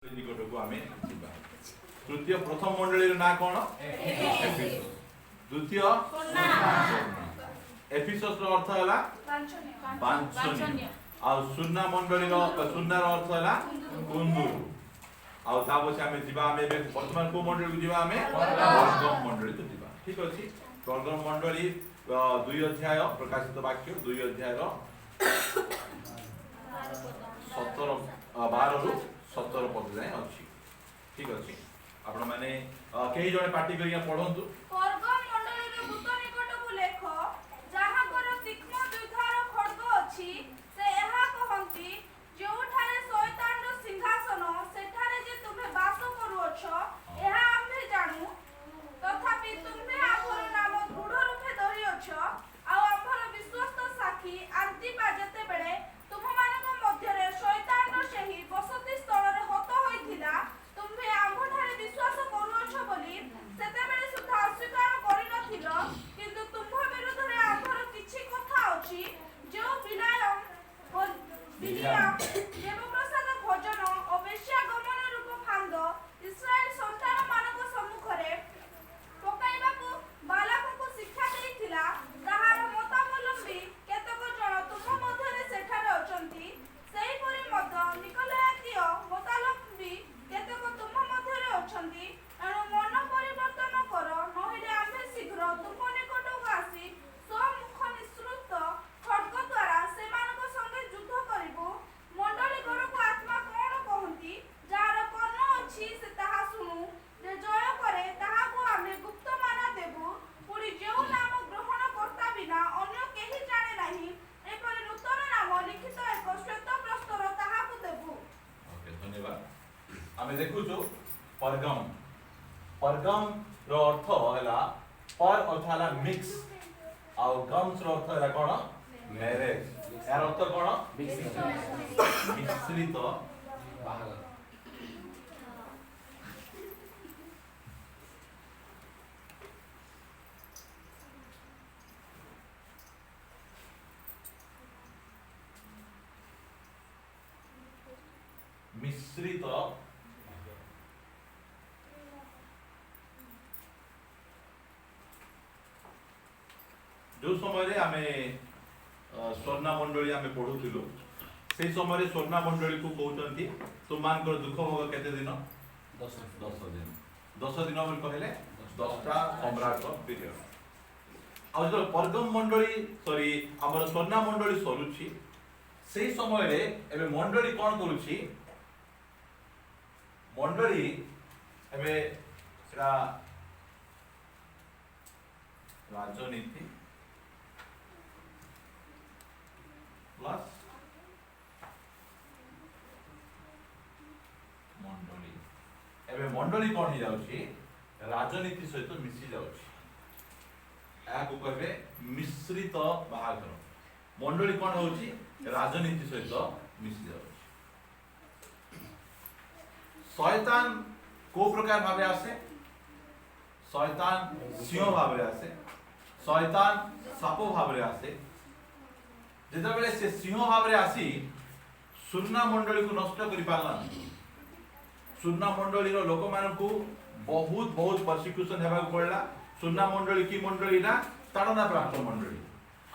निकटକୁ ଆମେ ଯିବା। ତୃତୀୟ ପ୍ରଥମ ମଣ୍ଡଳୀର ନାଁ କ'ଣ? ଏଫିସସ୍। ଦ୍ୱିତୀୟ ଏଫିସସ୍ର ଅର୍ଥ ହେଲା ବାଞ୍ଛନୀୟ। ଆଉ ସୁନା ମଣ୍ଡଳୀର ସୁନାର ଅର୍ଥ ହେଲା କୁନ୍ଦୁରୁ। ଆଉ ତା ପଛେ ଆମେ ଯିବା ଆମେ ଏବେ ବର୍ତ୍ତମାନ କୋଉ ମଣ୍ଡଳୀକୁ ଯିବା ଆମେ ପରଗମ ମଣ୍ଡଳୀକୁ ଯିବା। ଠିକ ଅଛି। ପରଗମ ମଣ୍ଡଳୀ 2 ଅଧ୍ୟାୟ ପ୍ରକାଶିତ ବାକ୍ୟ 2 ଅଧ୍ୟାୟର 12 ରୁ 17 ପଦ ଯାଏଁ ଅଛି। ଠିକ ଅଛି। ଆପଣ ମାନେ କେହି ଜଣେ ପାଟି କରିକି ପଢନ୍ତୁ। ପରଗମ ମଣ୍ଡଳୀର ଦୂତ ନିକଟକୁ ଲେଖ, ଯାହାଙ୍କର ତୀକ୍ଷ୍ଣ ଦ୍ୱିଧାର ଖଡ୍ଗ ଅଛି, ସେ ଏହା କହନ୍ତି, ଯେଉଁଠାରେ ଶୟତାନର ସିଂହାସନ, ସେଠାରେ ଯେ ତୁମେ ବାସ କରୁଅଛ, ଏହା ଆମ୍ଭେ ଜାଣୁ। ତଥାପି ତୁମ୍ଭେ ଆମ୍ଭର ନାମ ଦୃଢ଼ ରୂପେ ଧରିଅଛ, ଆଉ ଆମ୍ଭର ବିଶ୍ୱସ୍ତ ସାକ୍ଷୀ ଆନ୍ତିପା ଯେତେବେଳେ ତୁମମାନଙ୍କ ମଧ୍ୟରେ ଶୟତାନର ସେହି ବସତି ସ୍ଥଳରେ ହତ ହୋଇଥିଲା, ତୁମ୍ଭେ ଆମ୍ଭଠାରେ ବିଶ୍ୱାସ କରୁଅଛ ବୋଲି ସେତେବେଳେ ସୁଦ୍ଧା ଅସ୍ୱୀକାର କରିନଥିଲ। କିନ୍ତୁ ତୁମ୍ଭ ବିରୁଦ୍ଧରେ ଆମ୍ଭର କିଛି କଥା ଅଛି, ଯେଉଁ ବିଲାୟମ ବିଲିଆମ ଦେବପ୍ରସାଦ ଭୋଜନ ଓ ବେଶ୍ୟାଗମନ ରୂପ ଫାନ୍ଦ ଇସ୍ରାଏଲ ସନ୍ତାନମାନଙ୍କ ସମ୍ମୁଖରେ ପକାଇବାକୁ ବାଲାକଙ୍କୁ ଶିକ୍ଷା ଦେଇଥିଲା, ତାହାର ମତାବଲମ୍ବୀ କେତେକ ଜଣ ତୁମ ମଧ୍ୟରେ ସେଠାରେ ଅଛନ୍ତି। ସେହିପରି ମଧ୍ୟ ନିକୋଲାଇତୀୟ ମତାବଲମ୍ବୀ କେତେକ ତୁମ ମଧ୍ୟରେ ଅଛନ୍ତି। ଏଣୁ ମନ ପରିବର୍ତ୍ତନ କର, ନହେଲେ ଆମ୍ଭେ ଶୀଘ୍ର ତୁମ ନିକଟକୁ ଆସି ସ୍ୱମୁଖ ନିଃସୃତ ଖଡ୍ଗ ଦ୍ୱାରା ସେମାନଙ୍କ ସଙ୍ଗେ ଯୁଦ୍ଧ କରିବୁ। ମଣ୍ଡଳୀଗଣକୁ ଆତ୍ମା କ'ଣ କହନ୍ତି? ଯାହାର କର୍ଣ୍ଣ ଅଛି ସେ ତାହା ଶୁଣୁ। ଯେ ଜୟ କରେ ତାହାକୁ ଆମେ ଗୁପ୍ତମାନା ଦେବୁ। ପୁଣି ଯେଉଁ ନାମ ଗ୍ରହଣ କର୍ତ୍ତା ବିନା ଅନ୍ୟ କେହି ଜାଣେ ନାହିଁ, ଏପରି ନୂତନ ନାମ ଲିଖିତ ଏକ ଶ୍ୱେତ ପ୍ରସ୍ତର ତାହାକୁ ଦେବୁ। ଓକେ, ଧନ୍ୟବାଦ। ଆମେ ଦେଖୁଛୁ ପରଗମ। ପରଗମ ର ଅର୍ଥ ହେଲା ପର ଅର୍ଥ ହେଲା ମିକ୍ସ ଆଉ ଗମ୍ସ ର ଅର୍ଥ ହେଲା କ'ଣ? ମ୍ୟାରେଜ। ଏହାର ଅର୍ଥ କ'ଣ? ମିଶ୍ରିତ ବାହାଘର। ମିଶ୍ରିତ जो समय आमे स्वर्णा मंडली आमे पढ़ुथिलु से समय स्वर्णा मंडली को कहउचंती तुमानकर दुख भोग केते दिन 10 दिन 10 दिन हम कहले 10टा सम्राट पीरियड आ जो परगम मंडली सॉरी हमर स्वर्णा मंडली सरुची से समय रे एबे मंडली कोन करूची मंडली एबे सेरा राजनीति प्लस मंडली एबे मंडली कोन हो जाउची राजनीति सहित मिसी जाउची को कहबे मिश्रित बाहागर मंडली कोन होउची राजनीति सहित मिसी जाउची शयतान को प्रकार भाबे आसे शयतान सिंह भाबे आसे शयतान साप भाबे आसे जेतेबेले से सिंह भाबरे आसी सुन्ना मंडली को नष्ट करि पारला सुन्ना मंडली रो लोक मानकू बहुत बहुत परसिक्यूशन हेबा पड़ला सुन्ना मंडली की मंडली ना ताड़ना प्राप्त मंडली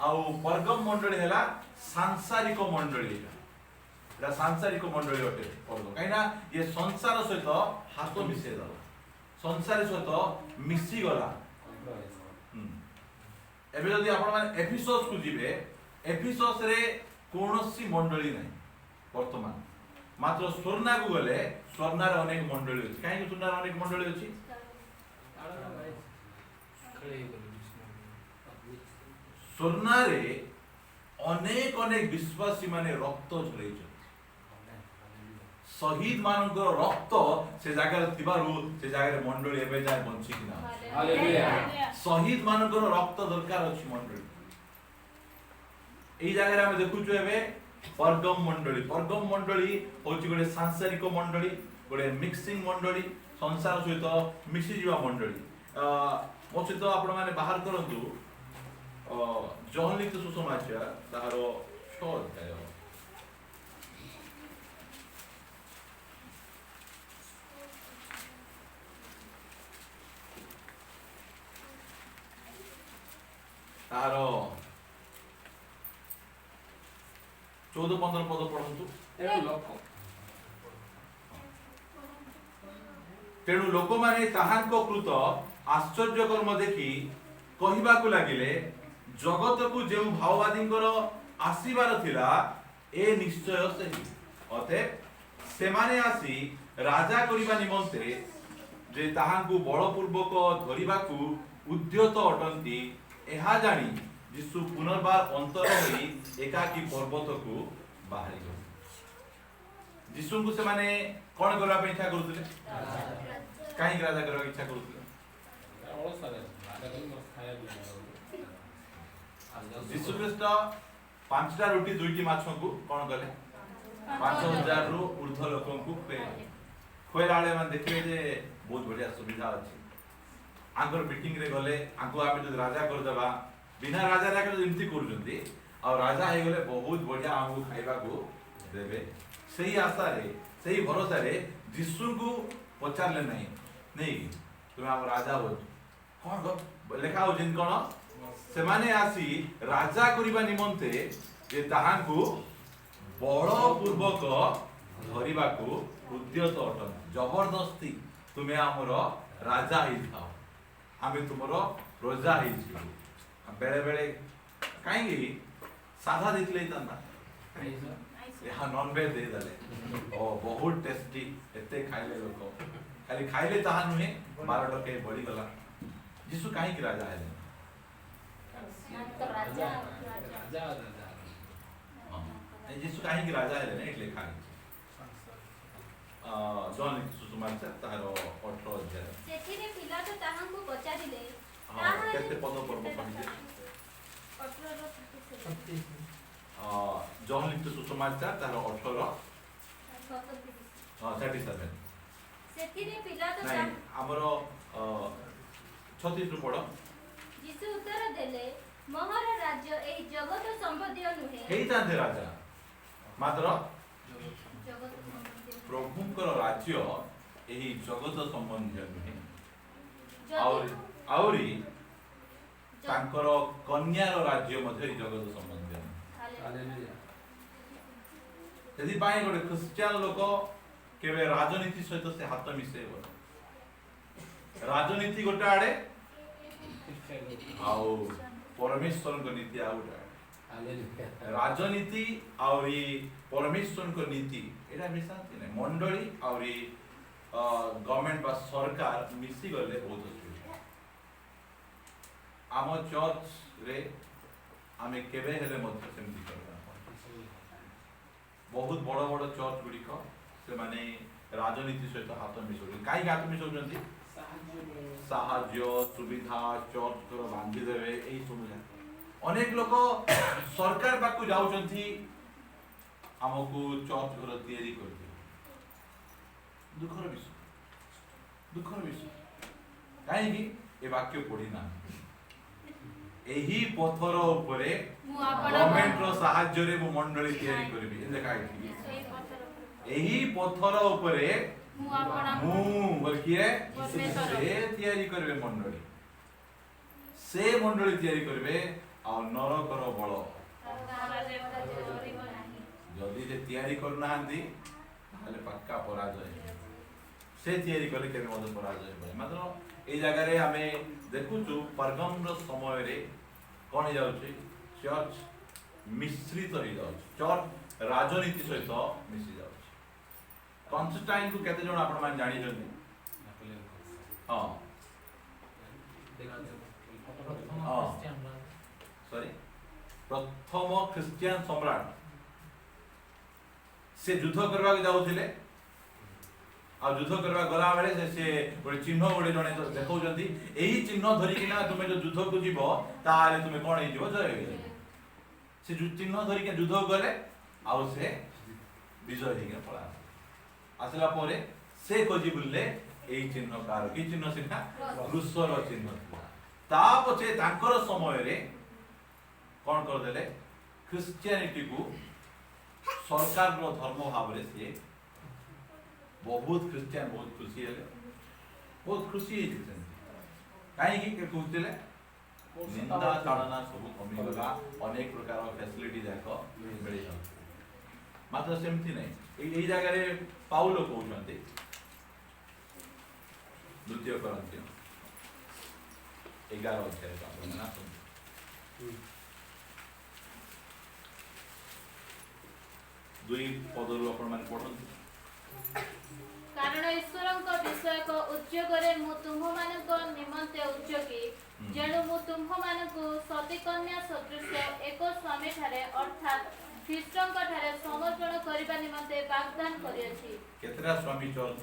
आउ परगम मंडली हैला सांसारिक मंडली एटा सांसारिक मंडली अटे परगम काइना ये संसार सहित हाथ मिसे दला संसार सहित मिसी गला एबे जदि आपण माने एफिसस को जिवे एफिसस रे कोनोसी मंडली नहीं वर्तमान मात्र स्वर्णा को गले स्वर्णा रे अनेक मंडली अछि काहे कि स्वर्णा रे अनेक मंडली अछि स्वर्णा रे अनेक अनेक विश्वासी माने रक्त झरै छ शहीद मानकर रक्त से जगह थिबारु से जगह मंडली एबे जाय बंची किना हालेलुया शहीद मानकर रक्त दरकार अछि मंडली এই জায়গায় আমি দেখুଛୁ এবে পরগম মণ্ডলী হচ্ছে গোটে সাংসারিক মণ্ডলী গোটে মিক্সিং মণ্ডলী সংসার সহিত মিশি যাওয়া মণ্ডলী ମୋ ସହିତ ଆପଣମାନେ ବାହାର କରନ୍ତୁ ଜହନ ଲିଖିତ ସୁସମାଚାର ତାହାର 6 ଅଧ୍ୟାୟ तार 14-15 पद पढ़ंतु। तेणु लोक माने ताहांको कृत आश्चर्य कर्म देखि कहिबाकु लागिले जगत को जे भाववादींकर आसीबार थिला ए निश्चय सही अते सेमाने आसी राजा करिबा निमंते जे ताहांकु बलपूर्वक धरिबाकु उद्यत अटंती एहा जानी यीशु पुनर्बार अंतर होई एकाकी पर्वत को बाहरी गले। यीशु को से माने कोन करबा पे इच्छा करूतले काहे राजा करबा इच्छा करूतले यीशु ख्रीष्ट 5टा रोटी 2टी माछ को कोन गले 5000 रु ऊर्ध्व लोकन को खोइला वाले मन देखिए जे बहुत बढ़िया सुविधा अछि आंकर मीटिंग रे गले आंको आमे जो राजा कर देबा बिना राजा रा के इमती करूजंती और राजा हे गले बहुत बढ़िया हमको खाइबा को देबे सही आशा रे सही भरोसा रे यीशु को पचारले नहीं तुम हम राजा हो कोन लेखा हो जिन कोन से माने आसी राजा करिबा निमंते जे ताहांकु बलपूर्वक धरिबा को उद्यत अटन जबरदस्ती तुमे हमर राजा ही थाओ आमे तुमरो प्रजा ही छी बेले बेले काहेकि साधा दिखले तना यहाँ नॉन वेज दे दले ओ बहुत टेस्टी एते खाइले लोक खाली खाइले ताहा नुहे 12 टके बढी गला यीशु काहे की राजा है राजा यीशु काहे की राजा है ने એટલે ખાલી जॉन सुसमाचार तारो 18 अध्याय सेथिरे पिलातो ताहांकु पचारिले हां केते पद पर्व कहिजे 18 जॉन लिखित सुसमाचार तारो 18 37 सेथिरे पिलातो नहीं हमरो 36 रु पढ यीशु उत्तर देले मोहर राज्य एई जगत संबंधी नुहे हेई तांते राजा मात्र जगत संबंधी प्रभुंकर राज्य एही जगत संबंधी नुहे जदि आउरी तांकर कन्यार राज्य मध्ये जगत संबंधी हालेलुया यदि पाए गोटे क्रिश्चियन लोक केवे राजनीति सहित से हाथ मिसेब राजनीति गोटे आड़े आउ परमेश्वर को नीति आउट राजनीति आउरी परमेश्वर को नीति एटा मिसांती ने मंडली आउरी गवर्नमेंट बा सरकार मिसी गले बहुत असुविधा आम चर्च रे आमे केबे हेले मध्य सेमती करबा बहुत बड़ बड़ चर्च गुड़िक से माने राजनीति सहित हाथ मिसौଛନ୍ତି काई हाथ मिसौଛନ୍ତି साहाଯ୍ୟ सुविधा चर्च कर बांधी देवे एई सब अनेक लोक सरकार पाकु जाउଛନ୍ତି हमकु चर्च घर तैयारी कर दे दुखर विषय काई कि ए वाक्य पढ़ी ना एही पत्थर उपरे गवर्नमेंट रो साहाଯ୍य रे मु मंडली तैयारी करबी ए देखा एही पत्थर उपरे मु बलकिए से तैयारी करबे मंडली से मंडली तैयारी करबे आ नरकर बल जदि जे तैयारी करना हंदी ताले पक्का पराजय से तैयारी करले केबे मद पराजय होय मात्र ए जगह रे हमें देखुछु परगम रो समय रे कोन जाउछि चर्च मिश्रित हो जाउछि चर्च राजनीति सहित मिसि जाउछि कॉन्स्टेंटाइन को केते जण आपण मान जानि जंदी हां सॉरी प्रथम क्रिश्चियन सम्राट से युद्ध करबा जाउथिले आ युद्ध करबा गला बेले से गोटे चिन्ह गोटे जने देखौजंती एही चिन्ह धरि किना तुमे जो युद्ध को जीवो ताले तुमे कोन हे जीवो जय हे से चिन्ह धरि के युद्ध गले आ से विजय हे के पळा आसला परे से खोजी बुलले एही चिन्ह कार की चिन्ह सिना क्रूसर चिन्ह ता पछे तांकर समय रे कोन कर देले क्रिश्चियनिटी को सरकार रो धर्म भाव रे से बहुत क्रिश्चियन बहुत खुशी है बहुत खुशी है काहे कि के कहते निंदा ताड़ना सब कमी गला अनेक प्रकार फैसिलिटी जाक मिल जाऊ मात्र सेमती नहीं यही जगह पाउल कहते द्वितीय करंती 11 अध्याय दुई पदरु आपण माने पढନ୍ତୁ कारण ईश्वरଙ୍କ विषयक उद्योगरे मु तुमମାନଙ୍କ निमन्ते उद्योगी जेणु मु तुमମାନଙ୍କୁ सती कन्या सदृश एक स्वामी ठारे अर्थात ख्रीष्टଙ୍କ ठारे समर्पण करिबा निमन्ते वाग्दान करियछि केतरा स्वामी चर्च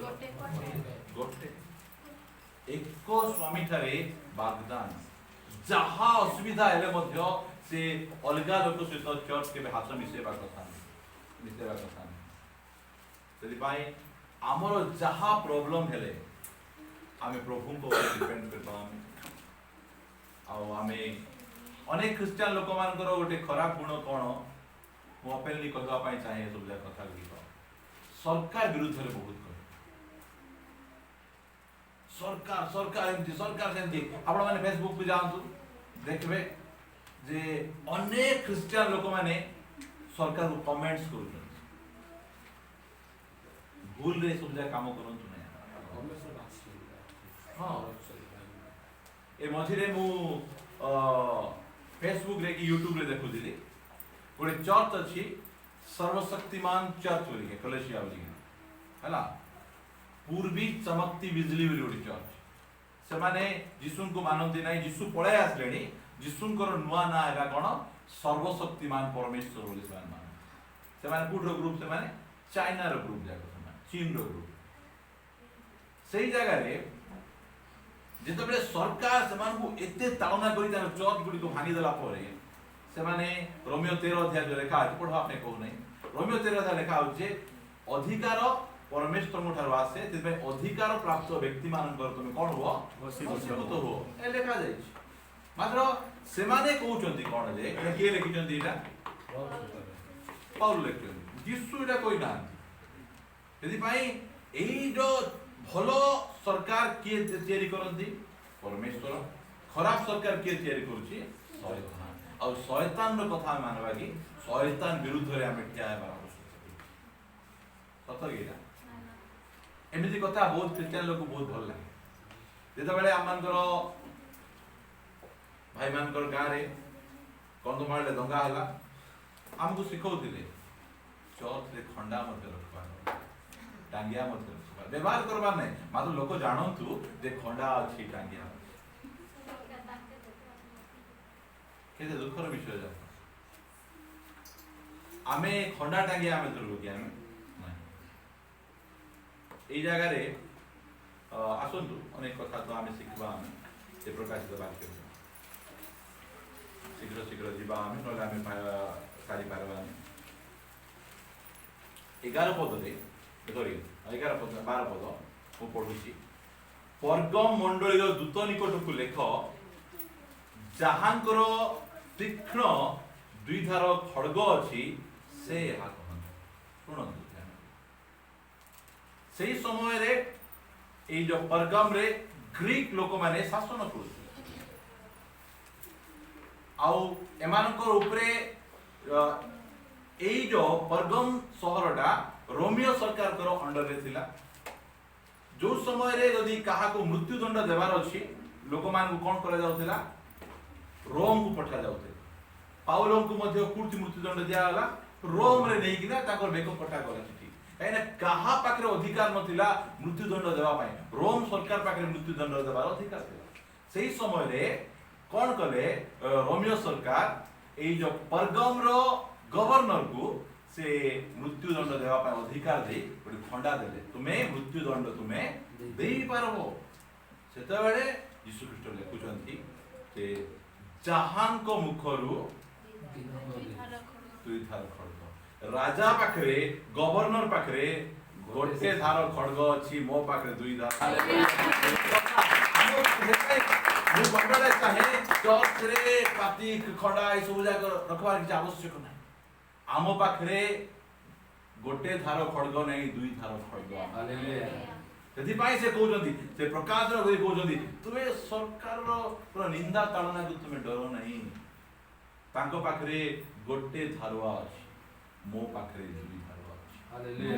गोटे एक स्वामी ठारे वाग्दान जहा असुविधा हेले मध्य से अलगा लोक सहित चर्च के हाथ मिसेबा कथा नहीं आमर जहा प्रॉब्लम हेले आमे प्रभु को डिपेंड करबा आमे अनेक क्रिश्चियन लोक मानकर गोटे खराब गुण कोन मो ओपनली कहबा पई चाहे सब जा कथा लिखो सरकार विरुद्ध रे बहुत कर सरकार एमती सरकार सेमती आपण माने फेसबुक पे जांतु देखबे जे अनेक क्रिश्चियन लोक माने सरकार को कमेंट्स करू भूल रे सब जा काम करंतु नै हां ए मझिरे मु फेसबुक रे कि यूट्यूब रे देखु दिली गोटे चर्च अछि सर्वशक्तिमान चर्च बोली के कलेशिया बोली हला पूर्वी चमकती बिजली बोली गोटे चर्च से माने जिसुन को मानंती नै जिसु पळे आसलेनी जिसुन कर नुआ ना हेगा कोन सर्वशक्तिमान परमेश्वर बोली से माने गुड ग्रुप से माने चाइना रो ग्रुप जाको चीन रो ग्रुप सही जगह रे जेते बेले सरकार समान को एते तालना करी तार चर्च गुडी को भांगी देला परे से माने रोमियो 13 अध्याय जो लेखा अछि पढो आपने कहू नै रोमियो 13 अध्याय लेखा अछि जे अधिकार परमेश्वर मुठार आसे तिबे अधिकार प्राप्त व्यक्ति मानकर तुम कोन हो वशीभूत हो ए लेखा जाय मात्र से माने कहउचंती कोन जे के लिखिचंती एटा पाउल लिखिचंती यीशु एटा कोइ ना यदि भाई एही जो भलो सरकार किए तैयारी करंती परमेश्वर खराब सरकार किए तैयारी करूची शैतान और शैतान रो कथा मानबा कि शैतान विरुद्ध रे हम ठिया हेबा सत गेला एमिति कथा बहुत क्रिश्चियन लोक बहुत भल लागे जेता बेले आमानकर भाई मानकर गां रे कंदमाळ ले दंगा हला हमको सिखौतिले चर्च रे खंडा मत रखबा टांगिया मत रखबा व्यवहार करबा नै मात्र लोक जानंतु जे खंडा अछि टांगिया केते दुखर विषय जा आमे खंडा टांगिया आमे धरबो कि आमे नै एई जगह रे आसंतु अनेक कथा तो आमे सिखबा आमे ए प्रकाशित वाक्य शीघ्र शीघ्र जीवा आमे नले आमे सारी पारबा 11 पद रे देखोरी 11 पद 12 पद को पढुची परगम मंडली रो दूत निकट को लेख जहांकर तीक्ष्ण द्विधार खड्ग अछि से हा कहन सुनंतु सेही समय रे ए जो परगम रे ग्रीक लोक माने शासन करू आउ एमानकर उपरे एई जो परगम शहरटा रोमियो सरकार करो अंडर रे थिला जो समय रे यदि काहा को मृत्यु दंड देवार अछि लोक मान को कोन करा जाउथिला रोम को पठा जाउथिला पाउलो को मध्ये कुर्ति मृत्यु दंड दिया होला रोम रे नै किना ताकर बेको पठा करा छी काहे ना काहा पाखरे अधिकार नथिला मृत्यु दंड देवा पय रोम सरकार पाखरे मृत्यु दंड देवार अधिकार थिला सेही समय रे कोन कले रोमियो सरकार एई जो परगम रो गवर्नर को से मृत्यु दंड देवा पय अधिकार दे गोटे खंडा देले तुमे मृत्यु दंड तुमे देई पारबो सेता बेले यीशु ख्रीष्ट लेखुचंती जे जहान को मुखरु दुई धार खड्ग राजा पाखरे गवर्नर पाखरे गोटे धार खड्ग अछि मो पाखरे दुई धार मु बंडले चाहे चर्च रे पाती खंडा ए सब जाक रखबार कि आवश्यक नै आम पाखरे गोटे धार खड्ग नै दुई धार खड्ग हालेलुया ସେଥିପାଇଁ ସେ କହୁଛନ୍ତି ସେ ପ୍ରକାଶର କରି କହୁଛନ୍ତି ତୁମେ ସରକାରର ପୁରା ନିନ୍ଦା ତାଳନାକୁ ତୁମେ ଡର ନାହିଁ। ତାଙ୍କ ପାଖରେ ଗୋଟେ ଧାରୁଆ ଅଛି, ମୋ ପାଖରେ ଦୁଇ ଧାରୁଆ ଅଛି।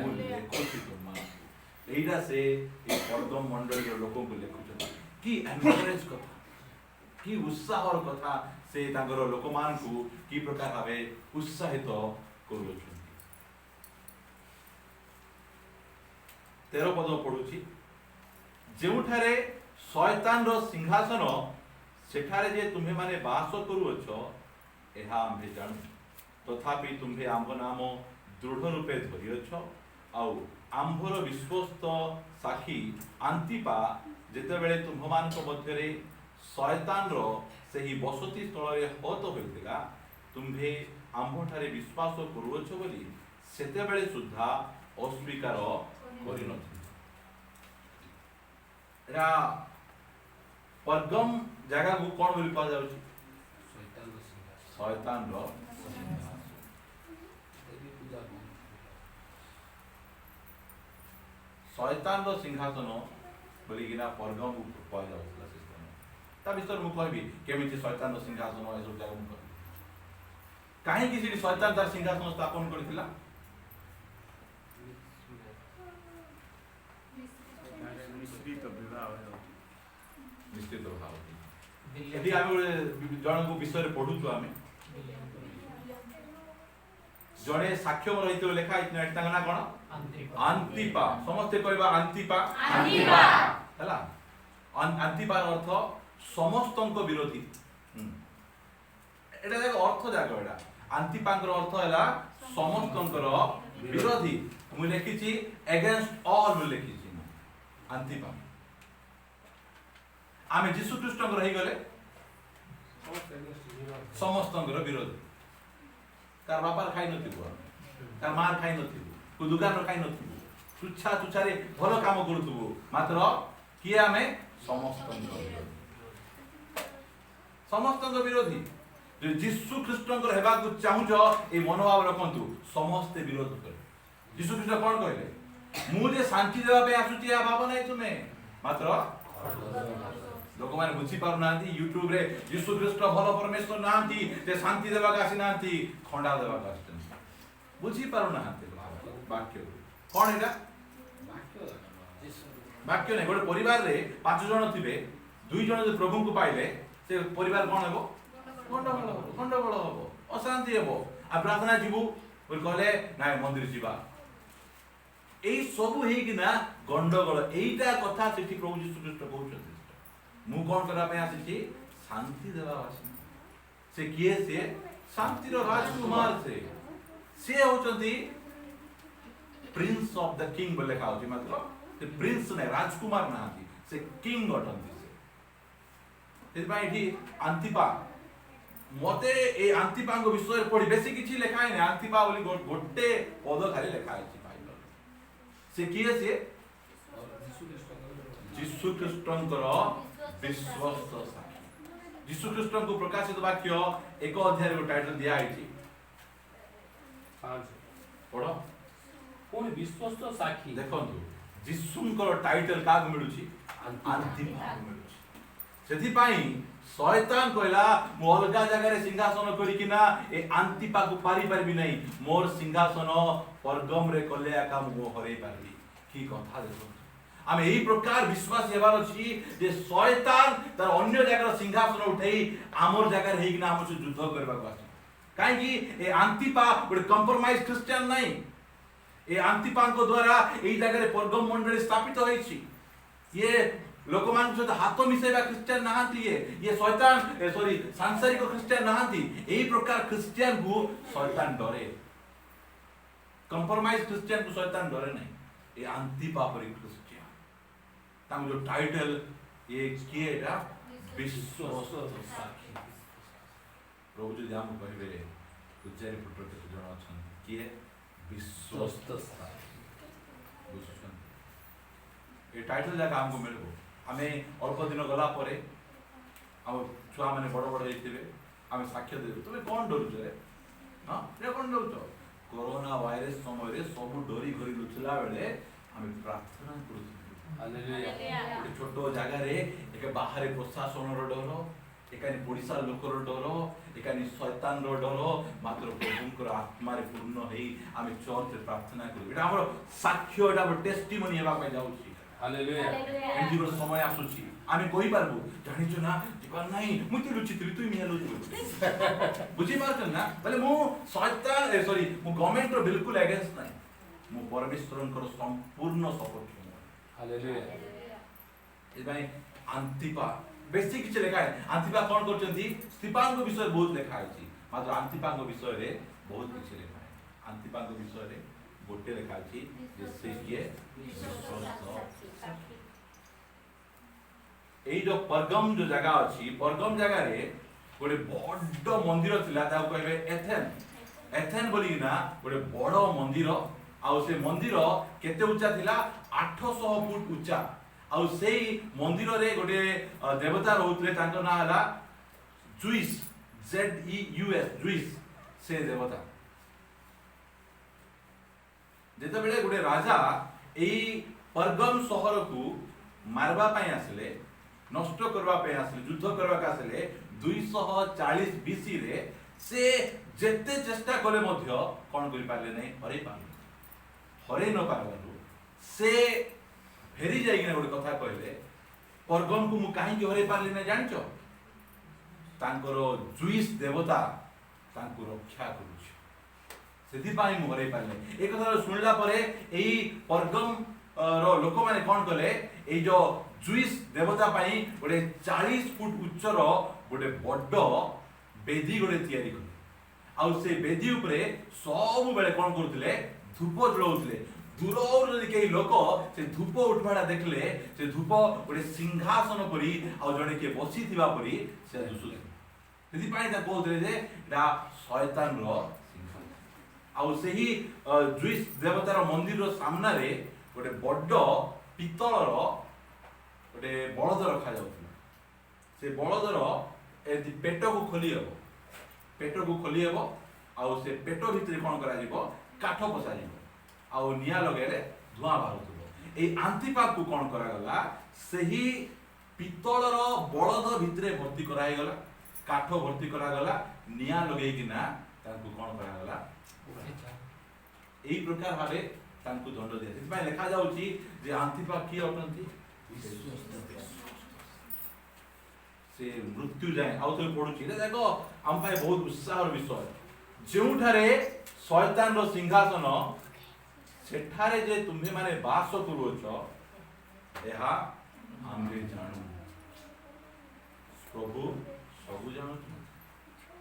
ମୁଁ ଲେଖୁଛି ତୁମମାନଙ୍କୁ। ଏଇଟା ସେ ଏ ପର୍ଗମ ମଣ୍ଡଳୀର ଲୋକଙ୍କୁ ଲେଖୁଛନ୍ତି। କି ଏନକରେଜ କଥା, କି ଉତ୍ସାହର କଥା ସେ ତାଙ୍କର ଲୋକମାନଙ୍କୁ କି ପ୍ରକାର ଭାବେ ଉତ୍ସାହିତ କରୁଅଛନ୍ତି। 13 ପଦ ପଢୁଛି, ଯେଉଁଠାରେ ଶୟତାନର ସିଂହାସନ ସେଠାରେ ଯେ ତୁମ୍ଭେମାନେ ବାସ କରୁଅଛ ଏହା ଆମ୍ଭେ ଜାଣୁ। ତଥାପି ତୁମ୍ଭେ ଆମ୍ଭ ନାମ ଦୃଢ଼ ରୂପେ ଧରିଅଛ। ଆଉ ଆମ୍ଭର ବିଶ୍ୱସ୍ତ ସାକ୍ଷୀ ଆନ୍ତିପା ଯେତେବେଳେ ତୁମ୍ଭମାନଙ୍କ ମଧ୍ୟରେ ଶୟତାନର ସେହି ବସତି ସ୍ଥଳରେ ହତ ହୋଇଥିଲା, ତୁମ୍ଭେ ଆମ୍ଭଠାରେ ବିଶ୍ୱାସ କରୁଅଛ ବୋଲି ସେତେବେଳେ ସୁଦ୍ଧା ଅସ୍ୱୀକାର କରିନଥିଲା। ଏଟା ପର୍ଗମ ଜାଗାକୁ କଣ ବୋଲି କୁହାଯାଉଛି? ଶୟତାନର ଶୟତାନର ସିଂହାସନ ବୋଲିକିନା ପର୍ଗମକୁ କୁହାଯାଉଥିଲା। ସେ ସ୍ଥାନ ତା ବିଷୟରେ ମୁଁ କହିବି କେମିତି ଶୟତାନର ସିଂହାସନ ଏସବୁ ଜାଗା ମୁଁ କହିବି। କାହିଁକି ସେଠି ଶୟତାନ ତାର ସିଂହାସନ ସ୍ଥାପନ କରିଥିଲା? ନିଶ୍ଚିତ ଭାବରେ ଏଠି ଆମେ ଗୋଟେ ଜଣଙ୍କ ବିଷୟରେ ପଢୁଛୁ। ଆମେ ଜଣେ ସାକ୍ଷ୍ୟ ରହିଥିବ ଲେଖା ହେଇଛି, ତାଙ୍କ ନାଁ କଣ? ଆନ୍ତିପା। ସମସ୍ତେ କହିବା ଆନ୍ତିପା। ହେଲା, ଆନ୍ତିପାର ଅର୍ଥ ସମସ୍ତଙ୍କ ବିରୋଧୀ। ଏଟା ଯାକ ଅର୍ଥ ଯାକ ଏଟା। ଆନ୍ତିପାଙ୍କର ଅର୍ଥ ହେଲା ସମସ୍ତଙ୍କର ବିରୋଧୀ। ମୁଁ ଲେଖିଛି ଏଗେନ୍ଷ୍ଟ ଅଲ୍ ବୋଲି ଲେଖିଛି ଆନ୍ତିପା। ଆମେ ଯୀଶୁ ଖ୍ରୀଷ୍ଟଙ୍କର ହେଇଗଲେ ସମସ୍ତଙ୍କର ବିରୋଧୀ। ତାର ବାପାର ଖାଇ ନଥିବ, ତାର ମାର ଖାଇ ନଥିବ, କୋଉ ଦୋକାନର ଖାଇ ନଥିବ, ତୁଚ୍ଛା ତୁଚ୍ଛାରେ ଭଲ କାମ କରୁଥିବୁ, ମାତ୍ର କିଏ ଆମେ? ସମସ୍ତଙ୍କ ବିରୋଧୀ। ସମସ୍ତଙ୍କ ବିରୋଧୀ। ଯୀଶୁ ଖ୍ରୀଷ୍ଟଙ୍କର ହେବାକୁ ଚାହୁଁଛ ଏଇ ମନୋଭାବ ରଖନ୍ତୁ, ସମସ୍ତେ ବିରୋଧ କରେ। ଯୀଶୁ ଖ୍ରୀଷ୍ଟ କଣ କହିଲେ? ମୁଁ ଯେ ଶାନ୍ତି ଦେବା ପାଇଁ ଆସୁଛି ଏହା ଭାବ ନାହିଁ ତୁମେ, ମାତ୍ର ଲୋକମାନେ ବୁଝି ପାରୁନାହାନ୍ତି। ୟୁଟ୍ୟୁବ ରେ ଯୀଶୁ ଖ୍ରୀଷ୍ଟ ଭଲ ପରମେଶ୍ୱର ନାହାନ୍ତି, ଯେ ଶାନ୍ତି ଦେବାକୁ ଆସିନାହାନ୍ତି, ଖଣ୍ଡା ଦେବାକୁ ଆସିଛନ୍ତି। ବୁଝି ପାରୁନାହାନ୍ତି ବାକ୍ୟ କଣ ଏଇଟା? ବାକ୍ୟ ନାହିଁ। ଗୋଟେ ପରିବାରରେ 5 ଜଣ ଥିବେ, 2 ଜଣ ଯଦି ପ୍ରଭୁଙ୍କୁ ପାଇଲେ ସେ ପରିବାର କଣ ହେବ? ଗଣ୍ଡଗୋଳ ହବ, ଅଶାନ୍ତି ହେବ। ଆଉ ପ୍ରାର୍ଥନା ଯିବୁ ବୋଲି କହିଲେ ନାଇଁ ମନ୍ଦିର ଯିବା, ଏଇ ସବୁ ହେଇକିନା ଗଣ୍ଡଗୋଳ। ଏଇଟା କଥା ସେଠି ପ୍ରଭୁ ଯୀଶୁ ଖ୍ରୀଷ୍ଟ କହୁଛନ୍ତି, ମୁଁ କଣ କରିବା ପାଇଁ ଆସିଛି? ଶାନ୍ତି ଦେବା ଆସିଛି। ସେ କିଏ? ସେ ଶାନ୍ତିର ରାଜକୁମାର। ସେ ହଉଛନ୍ତି ପ୍ରିନ୍ସ ଅଫ ଦ କିଙ୍ଗ ବୋଲି ଲେଖା ହଉଛି, ମାତ୍ର ସେ ପ୍ରିନ୍ସ ନାହିଁ, ରାଜକୁମାର ନାହାନ୍ତି, ସେ କିଙ୍ଗ ଅଟନ୍ତି। ସେଥିପାଇଁ ଏଠି ଆନ୍ତିପା, ମତେ ଏ ଆନ୍ତିପାଙ୍କ ବିଷୟରେ ପଢି ବେଶୀ କିଛି ଲେଖା ହେଇନି। ଆନ୍ତିପା ବୋଲି ଗୋଟେ ପଦ ଖାଲି ଲେଖା ହେଇଛି ବାଇବଲରେ। ସେ କିଏ? ସେ ଯୀଶୁ ଖ୍ରୀଷ୍ଟଙ୍କର ବିଶ୍ୱସ୍ତ ସାକ୍ଷୀ। ଯୀଶୁ ଖ୍ରୀଷ୍ଟଙ୍କୁ ପ୍ରକାଶିତ ବାକ୍ୟ 1 ଅଧ୍ୟାୟରେ ଗୋଟେ ଟାଇଟଲ ଦିଆ ହେଇଛି, ପଢ। ପୁଣି ବିଶ୍ୱସ୍ତ ସାକ୍ଷୀ। ଦେଖନ୍ତୁ ଯୀଶୁଙ୍କର ଟାଇଟଲ କାହାକୁ ମିଳୁଛି? ଆନ୍ତିପାକୁ ମିଳୁଛି। ସେଥିପାଇଁ ଶୟତାନ କହିଲା ମୁଁ ଅଲଗା ଜାଗାରେ ସିଂହାସନ କରିକିନା ଏ ଆନ୍ତିପାକୁ ପାରିପାରିବି ନାହିଁ, ମୋର ସିଂହାସନ ପର୍ଗମରେ କଲେ ଏକା ମୁଁ ହରେଇ ପାରିବି। କି କଥା ଦେଖନ୍ତୁ, ଆମେ এই প্রকার বিশ্বাস হেবার অছি যে শয়তান তার অন্য জায়গার সিংহাসন উঠাই আমার জায়গার হেইকিনা আমার সে যুদ্ধ করবাকু আছে। কাইকি এ আন্তিপা গোটে কম্প্রোমাইজ খ্রিস্টান নাই। এই আন্তিপাଙ୍କ দ্বারা এই জায়গায় পর্গম মণ্ডলী স্থাপিত হয়েছি। ইয়ে ଲୋକମାନଙ୍କ ସହିତ ହାତ ମିଶାଇବା ଖ୍ରୀଷ୍ଟିଆନ ନାହାନ୍ତି। ଇଏ ଶୈତାନ ସରି ସାଂସାରିକ ଖ୍ରୀଷ୍ଟିଆନ ନାହାନ୍ତି। ଏହି ପ୍ରକାର ଖ୍ରୀଷ୍ଟିଆନକୁ ଶୈତାନ ଡରେ। କମ୍ପ୍ରମାଇଜ ଖ୍ରୀଷ୍ଟିଆନକୁ ଶୈତାନ ଡରେ ନାହିଁ। ଏ ଆନ୍ତିପା ପରି ଖ୍ରୀଷ୍ଟିଆନ, ତାଙ୍କ ଯୋଉ ଟାଇଟଲ ଇଏ କିଏ? ଏଟା ବିଶ୍ୱସ୍ତ ସାକ୍ଷୀ। ପ୍ରଭୁ ଯଦି ଆମକୁ କହିବେ ପୂଜାରୀ ପୁତ୍ର କେତେ ଜଣ ଅଛନ୍ତି? କିଏ? ବିଶ୍ୱସ୍ତ ସାକ୍ଷୀ। ବୁଝୁଛନ୍ତି? ଏ ଟାଇଟଲ ଯାକ ଆମକୁ ମିଳିବ। ଆମେ ଅଳ୍ପ ଦିନ ଗଲା ପରେ ଆମ ଛୁଆମାନେ ବଡ଼ ବଡ଼ ହେଇଥିବେ, ଆମେ ସାକ୍ଷ୍ୟ ଦେବୁ। ତୁମେ କ'ଣ ଡରୁଛ? ହଁ କ'ଣ ଡରୁଛ? କରୋନା ଭାଇରସ ସମୟରେ ସବୁ ଡରି ଘରି ଲୁଚିଲା ବେଳେ ଆମେ ପ୍ରାର୍ଥନା କରୁଥିଲୁ। हालेलुया ଗୋଟେ ଛୋଟ ଜାଗାରେ ଏକ ବାହାରେ ପ୍ରଶାସନର ଡର, ଏକାନି ପଡ଼ିଶା ଲୋକର ଡର, ଏକାନି ଶୈତାନର ଡର, ମାତ୍ର ପ୍ରଭୁଙ୍କର ଆତ୍ମାରେ ପୂର୍ଣ୍ଣ ହେଇ ଆମେ ଚର୍ଚ୍ଚରେ ପ୍ରାର୍ଥନା କରୁ। ଏଇଟା ଆମର ସାକ୍ଷ୍ୟ, ଏଇଟା ଆମର ଟେଷ୍ଟିମନି ହେବା ପାଇଁ ଯାଉଛି। हालेलुया ଏମିତି ଗୋଟେ ସମୟ ଆସୁଛି ଆମେ କହିପାରିବୁ, ଜାଣିଛୁ ନା ଯିବାର ନାହିଁ, ମୁଁ ତ ଲୁଚିଥିଲି, ତୁଇ ମିଆ ଲୁଚୁ ବୁଝିପାରୁଛନ୍ତି ନା? ବୋଲେ ମୁଁ ଶୈତାନ ମୁଁ ଗଭର୍ଣ୍ଣମେଣ୍ଟର ବିଲକୁଲ ଏଗେନ୍ଷ୍ଟ ନାହିଁ, ମୁଁ ପରମେଶ୍ୱରଙ୍କର ସମ୍ପୂର୍ଣ୍ଣ ସପୋର୍ଟ। हालेलुया ଏଥିପାଇଁ ଆନ୍ତିପା ବେଶୀ କିଛି ଲେଖା ନାହିଁ। ଆନ୍ତିପା କ'ଣ କରୁଛନ୍ତି? ସ୍ତିଫାନଙ୍କ ବିଷୟରେ ବହୁତ ଲେଖା ହେଇଛି, ମାତ୍ର ଆନ୍ତିପାଙ୍କ ବିଷୟରେ ବହୁତ କିଛି ଲେଖା ନାହିଁ। ଆନ୍ତିପାଙ୍କ ବିଷୟରେ ଗୋଟେ ଲେଖା ଅଛି ଯେ ସେ କିଏ ବିଶ୍ୱସ୍ତ। ଏଇ ଯୋଉ ପରଗମ ଯୋଉ ଜାଗା ଅଛି, ପରଗମ ଜାଗାରେ ଗୋଟେ ବଡ ମନ୍ଦିର ଥିଲା, ତାକୁ କହିବେ ଏଥେନ୍। ଏଥେନ୍ ବୋଲିକିନା ଗୋଟେ ବଡ ମନ୍ଦିର, ଆଉ ସେ ମନ୍ଦିର କେତେ ଉଚ୍ଚା ଥିଲା? 800 ଫୁଟ ଉଚ୍ଚା। ଆଉ ସେଇ ମନ୍ଦିରରେ ଗୋଟେ ଦେବତା ରହୁଥିଲେ, ତାଙ୍କ ନାଁ ହେଲା ଜୁଇସ୍, ZEUS, ଜୁଇସ୍। ସେ ଦେବତା ଯେତେବେଳେ ଗୋଟେ ରାଜା ଏଇ ପରଗମ ସହରକୁ ମାରବା ପାଇଁ ଆସିଲେ, ନଷ୍ଟ କରିବା ପାଇଁ ଆସିଲେ, ଯୁଦ୍ଧ କରିବାକୁ ଆସିଲେ 240 BC ରେ, ସେ ଯେତେ ଚେଷ୍ଟା କଲେ ମଧ୍ୟ କ'ଣ କରିପାରିଲେ ନାହିଁ, ହରେଇ ପାରିଲେ। ହରେଇ ନ ପାରିବାରୁ ସେ ଫେରି ଯାଇକିନା ଗୋଟେ କଥା କହିଲେ, ପରଗମକୁ ମୁଁ କାହିଁକି ହରେଇ ପାରିଲି ନାହିଁ ଜାଣିଛ? ତାଙ୍କର ଜୁଇସ୍ ଦେବତା ତାଙ୍କୁ ରକ୍ଷା କରୁଛି, ସେଥିପାଇଁ ମୁଁ ହରେଇ ପାରିଲି। ଏ କଥା ଶୁଣିଲା ପରେ ଏଇ ପରଗମ ର ଲୋକମାନେ କ'ଣ କଲେ, ଏଇ ଯୋଉ ଜୁଇସ୍ ଦେବତା ପାଇଁ ଗୋଟେ 40 ଫୁଟ ଉଚ୍ଚର ଗୋଟେ ବଡ ବେଦୀ ଗୋଟେ ତିଆରି କଲେ। ଆଉ ସେ ବେଦୀ ଉପରେ ସବୁବେଳେ କ'ଣ କରୁଥିଲେ? ଧୂପ ଜଳାଉଥିଲେ। ଦୂରରୁ ଯଦି କେହି ଲୋକ ସେ ଧୂପ ଉଠିବାଟା ଦେଖିଲେ, ସେ ଧୂପ ଗୋଟେ ସିଂହାସନ ପରି ଆଉ ଜଣେ କିଏ ବସିଥିବା ପରି ସେ ଦିଶୁଥିଲେ। ସେଥିପାଇଁ ତାକୁ କହୁଥିଲେ ଯେ ଏଇଟା ଶୟତାନର ସିଂହାସନ। ଆଉ ସେହି ଜୁଇସ୍ ଦେବତାର ମନ୍ଦିରର ସାମ୍ନାରେ ଗୋଟେ ବଡ ପିତ୍ତଳର ଗୋଟେ ବଳଦ ରଖାଯାଉଥିଲା। ସେ ବଳଦର ଏମିତି ପେଟକୁ ଖୋଲି ହେବ, ପେଟକୁ ଖୋଲି ହେବ, ଆଉ ସେ ପେଟ ଭିତରେ କ'ଣ କରାଯିବ? କାଠ ପଶାଯିବ, ଆଉ ନିଆଁ ଲଗାଇଲେ ଧୂଆଁ ବାହାରୁଥିବ। ଏଇ ଆନ୍ତିପାକୁ କ'ଣ କରାଗଲା? ସେହି ପିତ୍ତଳର ବଳଦ ଭିତରେ ଭର୍ତ୍ତି କରାହେଇଗଲା, କାଠ ଭର୍ତ୍ତି କରାଗଲା, ନିଆଁ ଲଗେଇକିନା ତାଙ୍କୁ କ'ଣ କରାଗଲା? ଏଇ ପ୍ରକାର ଭାବେ ତାଙ୍କୁ ଦଣ୍ଡ ଦିଆ। ସେଥିପାଇଁ ଲେଖାଯାଉଛି ଯେ ଆନ୍ତିପା କିଏ ଅଟନ୍ତି? ସେ ମୃତ୍ୟୁ ଯାଏ। ଆଉ ଥରେ ପଢୁଛି, ଦେଖ ଆମ ପାଇଁ ବହୁତ ଉତ୍ସାହର ବିଷୟ। ଯେଉଁଠାରେ ଶୟତାନର ସିଂହାସନ, ସେଠାରେ ଯେ ତୁମ୍ଭେମାନେ ବାସ କରୁଅଛ, ଏହା ଆମେ ଜାଣୁ। ପ୍ରଭୁ ସବୁ ଜାଣୁଛୁ।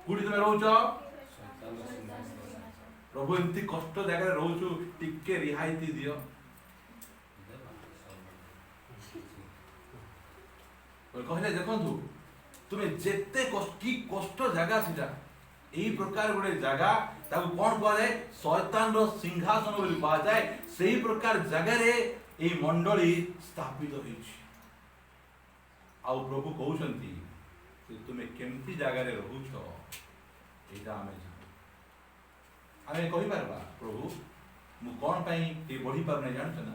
କୋଉଠି ତୁମେ ରହୁଛ? ପ୍ରଭୁ ଏମିତି କଷ୍ଟ ଜାଗାରେ ରହୁଛୁ, ଟିକେ ରିହାତି ଦିଅ। କହିଲେ ଦେଖନ୍ତୁ, ତୁମେ ଯେତେ କି କଷ୍ଟ ଜାଗା ସେଟା, এই প্রকার গোটে জায়গা তাকে কোন কুহযাଏ? শয়তানর সিংহাসন বলি কুহযাଏ। সেই প্রকার জায়গায় এই মণ্ডলী স্থাপিত হয়েছে। আউ প্রভু কହୁଛନ୍ତି যে তুমি কেমতি জায়গায় রহুছ, এটা আমি জানি। আমি কহিপারবা প্রভু মু কোন পাই এই বঢ়ি পার নাই জানছ না,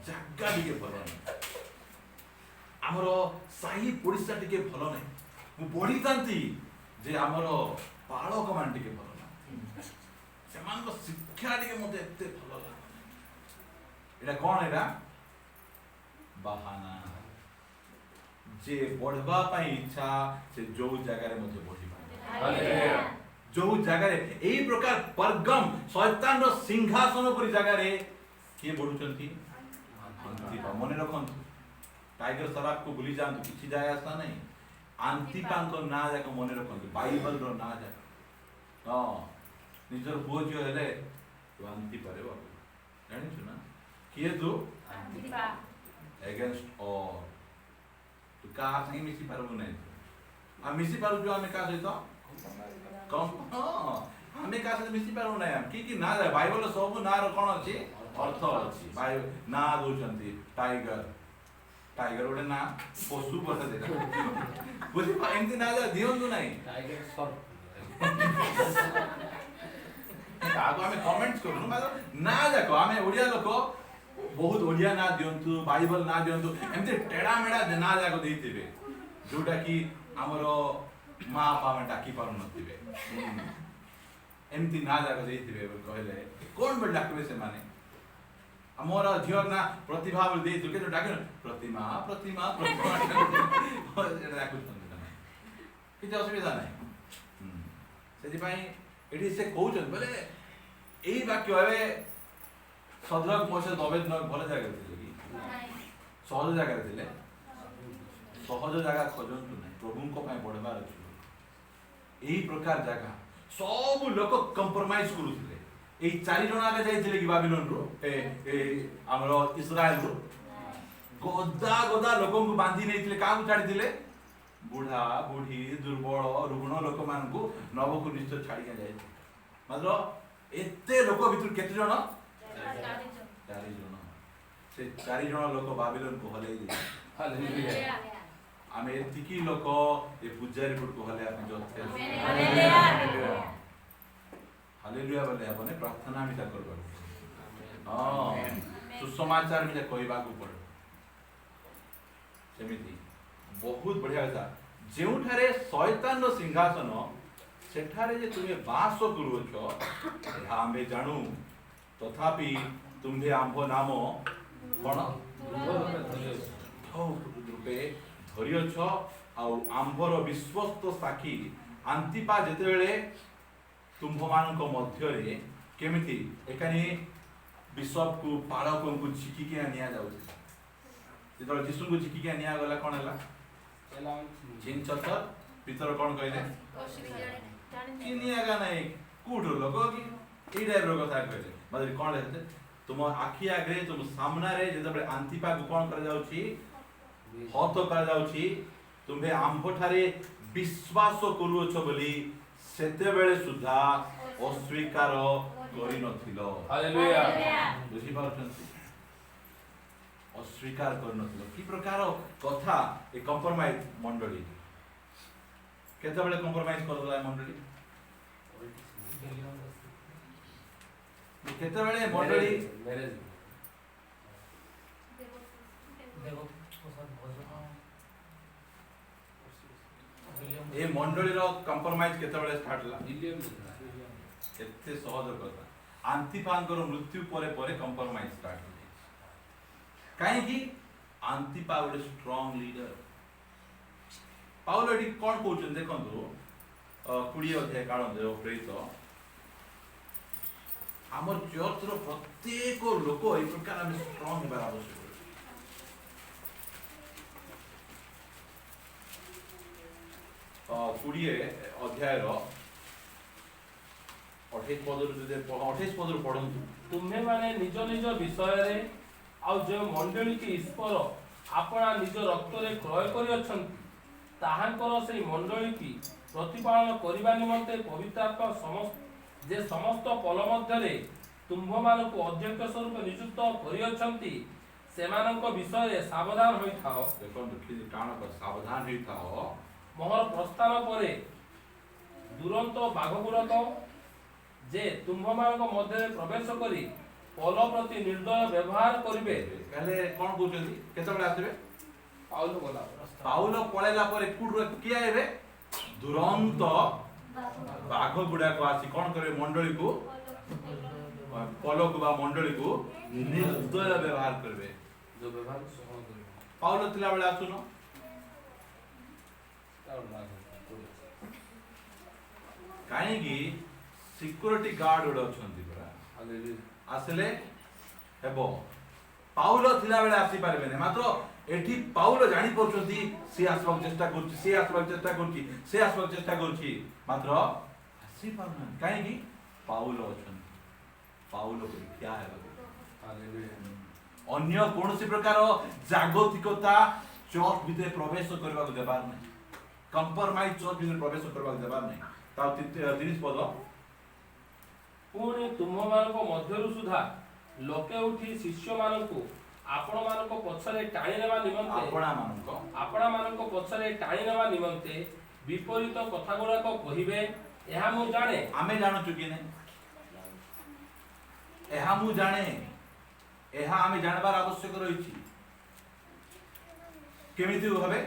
জায়গা টিকে ভাল নাই, আমার সাহি পড়িশা টিকে ভাল নাই। ମୁଁ ବଢ଼ିଥାନ୍ତି ଯେ ଆମର ବାଳକ ମାନେ ଟିକେ ଭଲ ଲାଗନ୍ତି, ସେମାନଙ୍କ ଶିକ୍ଷା ଟିକେ ମତେ ଏତେ ଭଲ ଲାଗୁନି। ଏଇଟା କଣ? ଏଇଟା ବାହାନା। ଯେ ବଢିବା ପାଇଁ ଇଚ୍ଛା, ସେ ଯୋଉ ଜାଗାରେ ମଧ୍ୟ ବଢିପାରିବ। ଯୋଉ ଜାଗାରେ ଏଇ ପ୍ରକାର ପରଗମ ଶୈତାନର ସିଂହାସନ ପରି ଜାଗାରେ କିଏ ବଢୁଛନ୍ତି? ମନେ ରଖନ୍ତୁ, ଟାଇଗର ସରାଫକୁ ଭୁଲି ଯାଆନ୍ତୁ, କିଛି ଯାଏ ଆସା ନାହିଁ। ଆନ୍ତିପାଙ୍କ ନାଁ ଯାକ ମନେ ରଖନ୍ତୁ, ବାଇବଲର ନାଁ ଯାକ। ହଁ, ନିଜର ପୁଅ ଝିଅ ହେଲେ ତୁ ଆନ୍ତିପାରେ ବାବୁ, ଜାଣିଛୁ ନା? କିଏ ତୁ? Against all. ତୁ କାହା ସାଙ୍ଗେ ମିଶି ପାରିବୁ ନାହିଁ। ଆଉ ମିଶି ପାରୁଛୁ ଆମେ କାହା ସହିତ? ଆମେ କାହା ସହିତ ମିଶି ପାରିବୁ ନାହିଁ। କି କି ନାଁ ଯାଏ ବାଇବଲର ସବୁ ନାଁର କ'ଣ ଅଛି? ଅର୍ଥ ଅଛି। ନାଁ ଦଉଛନ୍ତି ଟାଇଗର, ଟାଇଗର ଗୋଟେ ନା, ପଶୁ ପଶା ଦେଲା ବୁଝି ଏମିତି ନା ଦିଅନ୍ତୁ ନାହିଁ। କାହାକୁ ଆମେ କମେଣ୍ଟ କରୁନୁ, ନା ଯାକ ଆମେ ଓଡ଼ିଆ ଲୋକ बहुत ओडिया ना दियंतु बाइबल ना दियंतु एमते टेढ़ा मेढ़ा ना जाको देइथिबे जोटा कि हमरो माँ बापा में डाकी पार नथिबे एमती ना जाको देइथिबे कहले कोन बे डाकबे से माने हमर झियो ना प्रतिभा बोल देइथु के डाके प्रतिमा प्रतिमा प्रतिमा डाकु किछ असुविधा नै सेति पई एठी से कहउछन बोले एई वाक्य हवे सदरक मोसे नवेद न भले जागा थिले कि सहज जागा थिले सहज जागा खोजंतु नै प्रभु को पय पढबार अछि एई प्रकार जागा सब लोक कंप्रोमाइज करूथिले एई चारि जण आगे जाइथिले कि बाबिलोन रो ए हमरो इस्राएल रो गोदा गोदा लोकन को बांधी नैथिले काहू छाडी दिले बुढ़ा बुढ़ी दुर्बल रुग्ण लोक मान को नवको निश्चय छाड़ी के जाए मात्र एते लोक भितर केते जण 4 जण से 4 जण लोक बाबिलोन को हलै दे हालेलुया आमे एतिकी लोक ए पूजारी पुट को हलै आपन जो हालेलुया हालेलुया बोले आपने प्रार्थना भी करबा हां सुसमाचार भी कहबा को पड़ सेमिति बहुत बढ़िया था जेउठारे शैतान रो सिंहासन सेठारे जे तुमे वास करूछ आमे जानू तथापि तुम्हे आंभ नाम कोन रूपे धरियो छ आ आंभर विश्वस्त साखी आंतिपा जेते बेले तुम्भ मानक मध्य रे केमिति एकानी बिशप को पालक को झिकी के निया जाउछ जेतो जिसु को झिकी के निया गला कोन हला जिन चतर भीतर कौन कहले चिनियागा नहीं कूटो लोगो की एडे रोग था कहले मतलब कौन रहते तुम आखि आगे तुम सामना रे जेतबे आंतिपा को कौन कर जाउची हत कर जाउची तुम्हे आंभठारे विश्वास करूछ बोली सेते बेले सुधा अस्वीकार करि नथिलो हालेलुया बुझी पाउछन अस्वीकार करनथिलो की प्रकार कथा ए कंप्रोमाइज मंडली केते बेले कंप्रोमाइज करदला मंडली केते बेले मंडली मैरिज ए मंडली रो कंप्रोमाइज केते बेले स्टार्ट ला केते सहज कथा आंतिपांकर मृत्यु परे परे कंप्रोमाइज स्टार्ट कहीं की आंतिपा गोटे स्ट्रांग लीडर पाउल एटी कौन कहउछन देखंतु 20 अध्याय काल देव प्रेरित हमर चर्च रो प्रत्येक लोक ए प्रकार हम स्ट्रांग हेबार आवश्यक 20 अध्याय रो 28 पद पढ़ंतु तुम्हे माने निज निज विषय रे आ जो मंडली की ईश्वर अपना निज रक्त रे क्रय करि अछंती ताहांकर से मंडली की प्रतिपालन करिबा निमंते पवित्र आत्मा समस्त पल मध्य रे तुम्भ मान को अध्यक्ष स्वरूप नियुक्त करि अछंती सेमानक विषय रे सावधान होई थाओ देखो कि कान को सावधान होई थाओ मोहर प्रस्थान परे दुरंत बाघगुड़क जे तुम्भ मानक मध्य रे प्रवेश करी पल प्रति निर्दय व्यवहार करिवे कहले कोन कहउछथि केते बेले आसीबे पाउल पळेला परे कुड किया हेबे दुरंत बाघ गुडा को आसी कोन करे मंडली को पल को बा मंडली को निर्दय व्यवहार करबे जो व्यवहार सहन करिवे पाउल तिला बेले आसुनो काहे की सिक्योरिटी गार्ड उड अछंती परा हालेलुया आसले हेबो पाउल थिला बेले आसी पारबे ने मात्र एठी पाउल जानि पछंती से आसबाक चेष्टा करछि से आसबाक चेष्टा करछि से आसबाक चेष्टा करछि मात्र आसी पारना काहे की पाउल अछंती पाउल को क्या है हालेलुया अन्य कोनोसी प्रकार जागतिकता चर्च भितर प्रवेश करबा को देबार नै कंप्रोमाइज चर्च भितर प्रवेश करबा को देबार नै ता 30 पद पुणी तुम मानक मध्यरु सुधा लोके उठी शिष्य मानकु आपण मानक पछरे टाणी नेबा निमंते आपणा मानक पछरे टाणी नेबा निमंते विपरीत कथा गुडा को कहिबे एहा मु जाने आमे जानो चुकी नै एहा मु जाने ଏହା ଆମେ ଜାଣିବାର ଆବଶ୍ୟକ ରହିଛି। କେମିତି ଭାବେ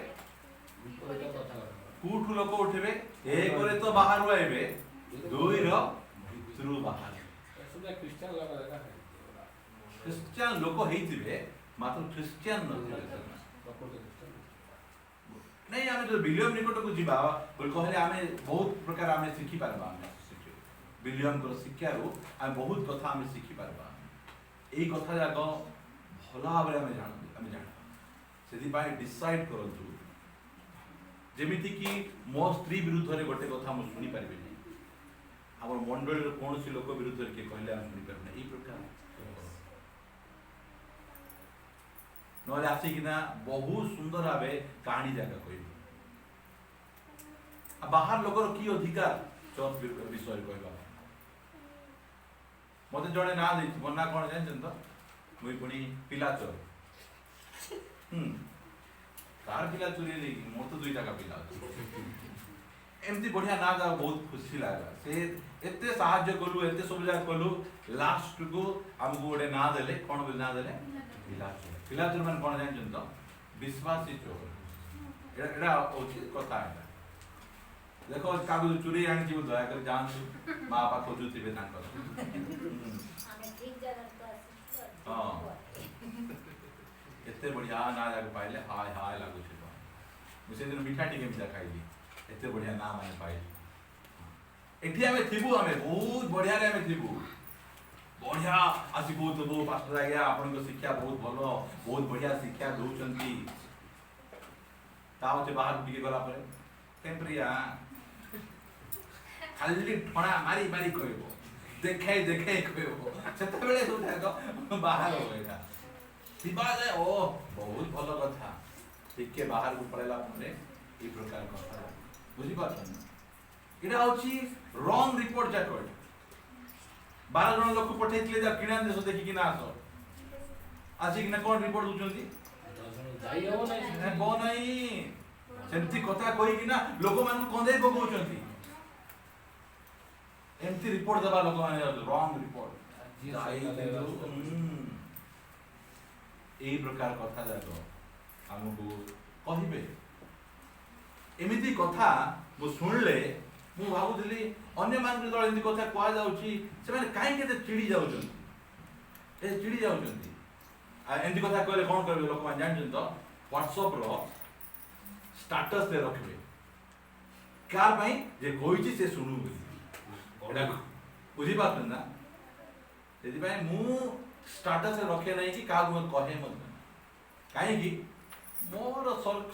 କୋଉଠୁ ଲୋକ ଉଠିବେ? ଏକରେ ତ ବାହାରୁ ଆଇବେ, ଦୁଇର ଭିତରୁ ବାହାରିବେ। ଖ୍ରୀଷ୍ଟିଆନ ଲୋକ ହେଇଥିବେ ମାତ୍ର ଖ୍ରୀଷ୍ଟିଆନ ନଥିବେ। नहीं आमे जो विलियम निकट को जीवा बोल कहले आमे बहुत प्रकार आमे सिखि पारबा। आमे विलियम को शिक्षा रो आमे बहुत कथा आमे सिखि पारबा। एई कथा जाक भला भाबरे आमे जान सेदी पाए डिसाइड करंतु जेमिति कि मो स्त्री विरुद्ध रे गोटे कथा मु सुनि पारबे नै, हमर मंडली रो कोनोसी लोक विरुद्ध रे के कहले आमे सुनि पारबे नै। एई प्रकार नले आसिकिना बहुत सुंदर भावे कहानी जाका कहबे। बाहर लोकर की अधिकार चर्च विषय कहबा? मते जणे ना देछि मोर ना कोन जानि त मुई पुनी पिला चोर। तार पिला चोरी ले मोर तो 2 टाका पिला एमती बढ़िया ना जा बहुत खुशी लागला। से एते सहाय्य कलु एते सब जा कलु लास्ट को हमको गोटे ना देले कोन ना देले पिला चोर। पिला चोर मन कोन जानि त विश्वासी चोर। एडा कथा है। देखो कागज चोरी आनी जीव दया कर जान मां बाप खोजुथिबे तांकर। हमें ठीक जगह तो हां एते बढ़िया ना जाके पाइले हाय हाय लागु छै। मुसे दिन मिठा टिके मिठा खाइली एते बढ़िया ना माने पाइली। एठी हमें थिबु हमें बहुत बढ़िया रे हमें थिबु बढ़िया आसी बहुत बहुत पास्टर आ गया आपन को शिक्षा बहुत भलो बहुत बढ़िया शिक्षा दउचंती। तावते बाहर टिके गला परे टेम्परिया खाली ठणा मारी मारी कहबो देखाई देखाई कहबो सेते बेले सो जाको बाहर हो गया सिबा जाय ओ बहुत भलो कथा ठीक के बाहर को पड़ेला परे ई प्रकार कथा बुझी पाछन। इडा होची रॉन्ग रिपोर्ट जाको 12 जन लोक पठेइतले जा किणा देश देखि कि ना आसो आसी कि ना कोन रिपोर्ट दुचंती जाई हो नै बो नहीं सेमती कथा कहि कि ना लोक मान कंदे बगौचंती एमती रिपोर्ट दबा लोक माने रॉन्ग रिपोर्ट एई प्रकार कथा जाको हमको कहिबे। एमिति कथा मु सुनले मु भाबुदली अन्य मान दल एमती कथा कोआ जाउची से माने काई केते चिड़ी जाउचंती ए चिड़ी जाउचंती आ एमती कथा कहले कोन करबे लोक मान जानछन तो व्हाट्सएप रो स्टेटस दे रखबे कार भाई जे कोइची से सुनु एटा बुझी पाछन ना यदि भाई मु स्टेटस रखे नहीं कि का कहे मत काहे कि मोर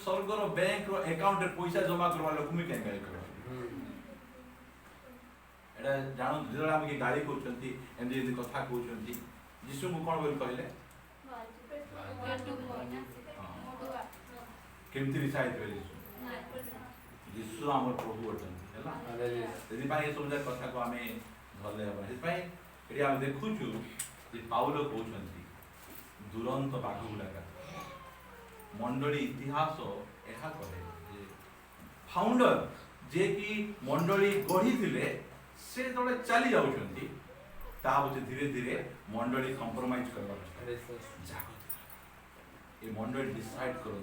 स्वर्गर बैंक रो अकाउंट रे पैसा जमा करवा लोक मी काहे गाली करबा एटा जानो जेला हम की गाली करचंती एमदी एमदी कथा कहउचंती यीशु को कोन बोल कहले केमती रिसाइड करे यीशु हमर प्रभु अटंती हैला यदि भाई समझा कथा को हमें धरले हम यदि भाई एडी हम देखुचु जे पाउलो कहउचंती दुरंत बाघ गुलाका मंडली इतिहास एहा कहे जे फाउंडर जे कि मंडली गढ़ी थिले से तले चली जाउचंती ता होते धीरे धीरे मंडली कंप्रोमाइज करबा जागो ए मंडली डिसाइड करो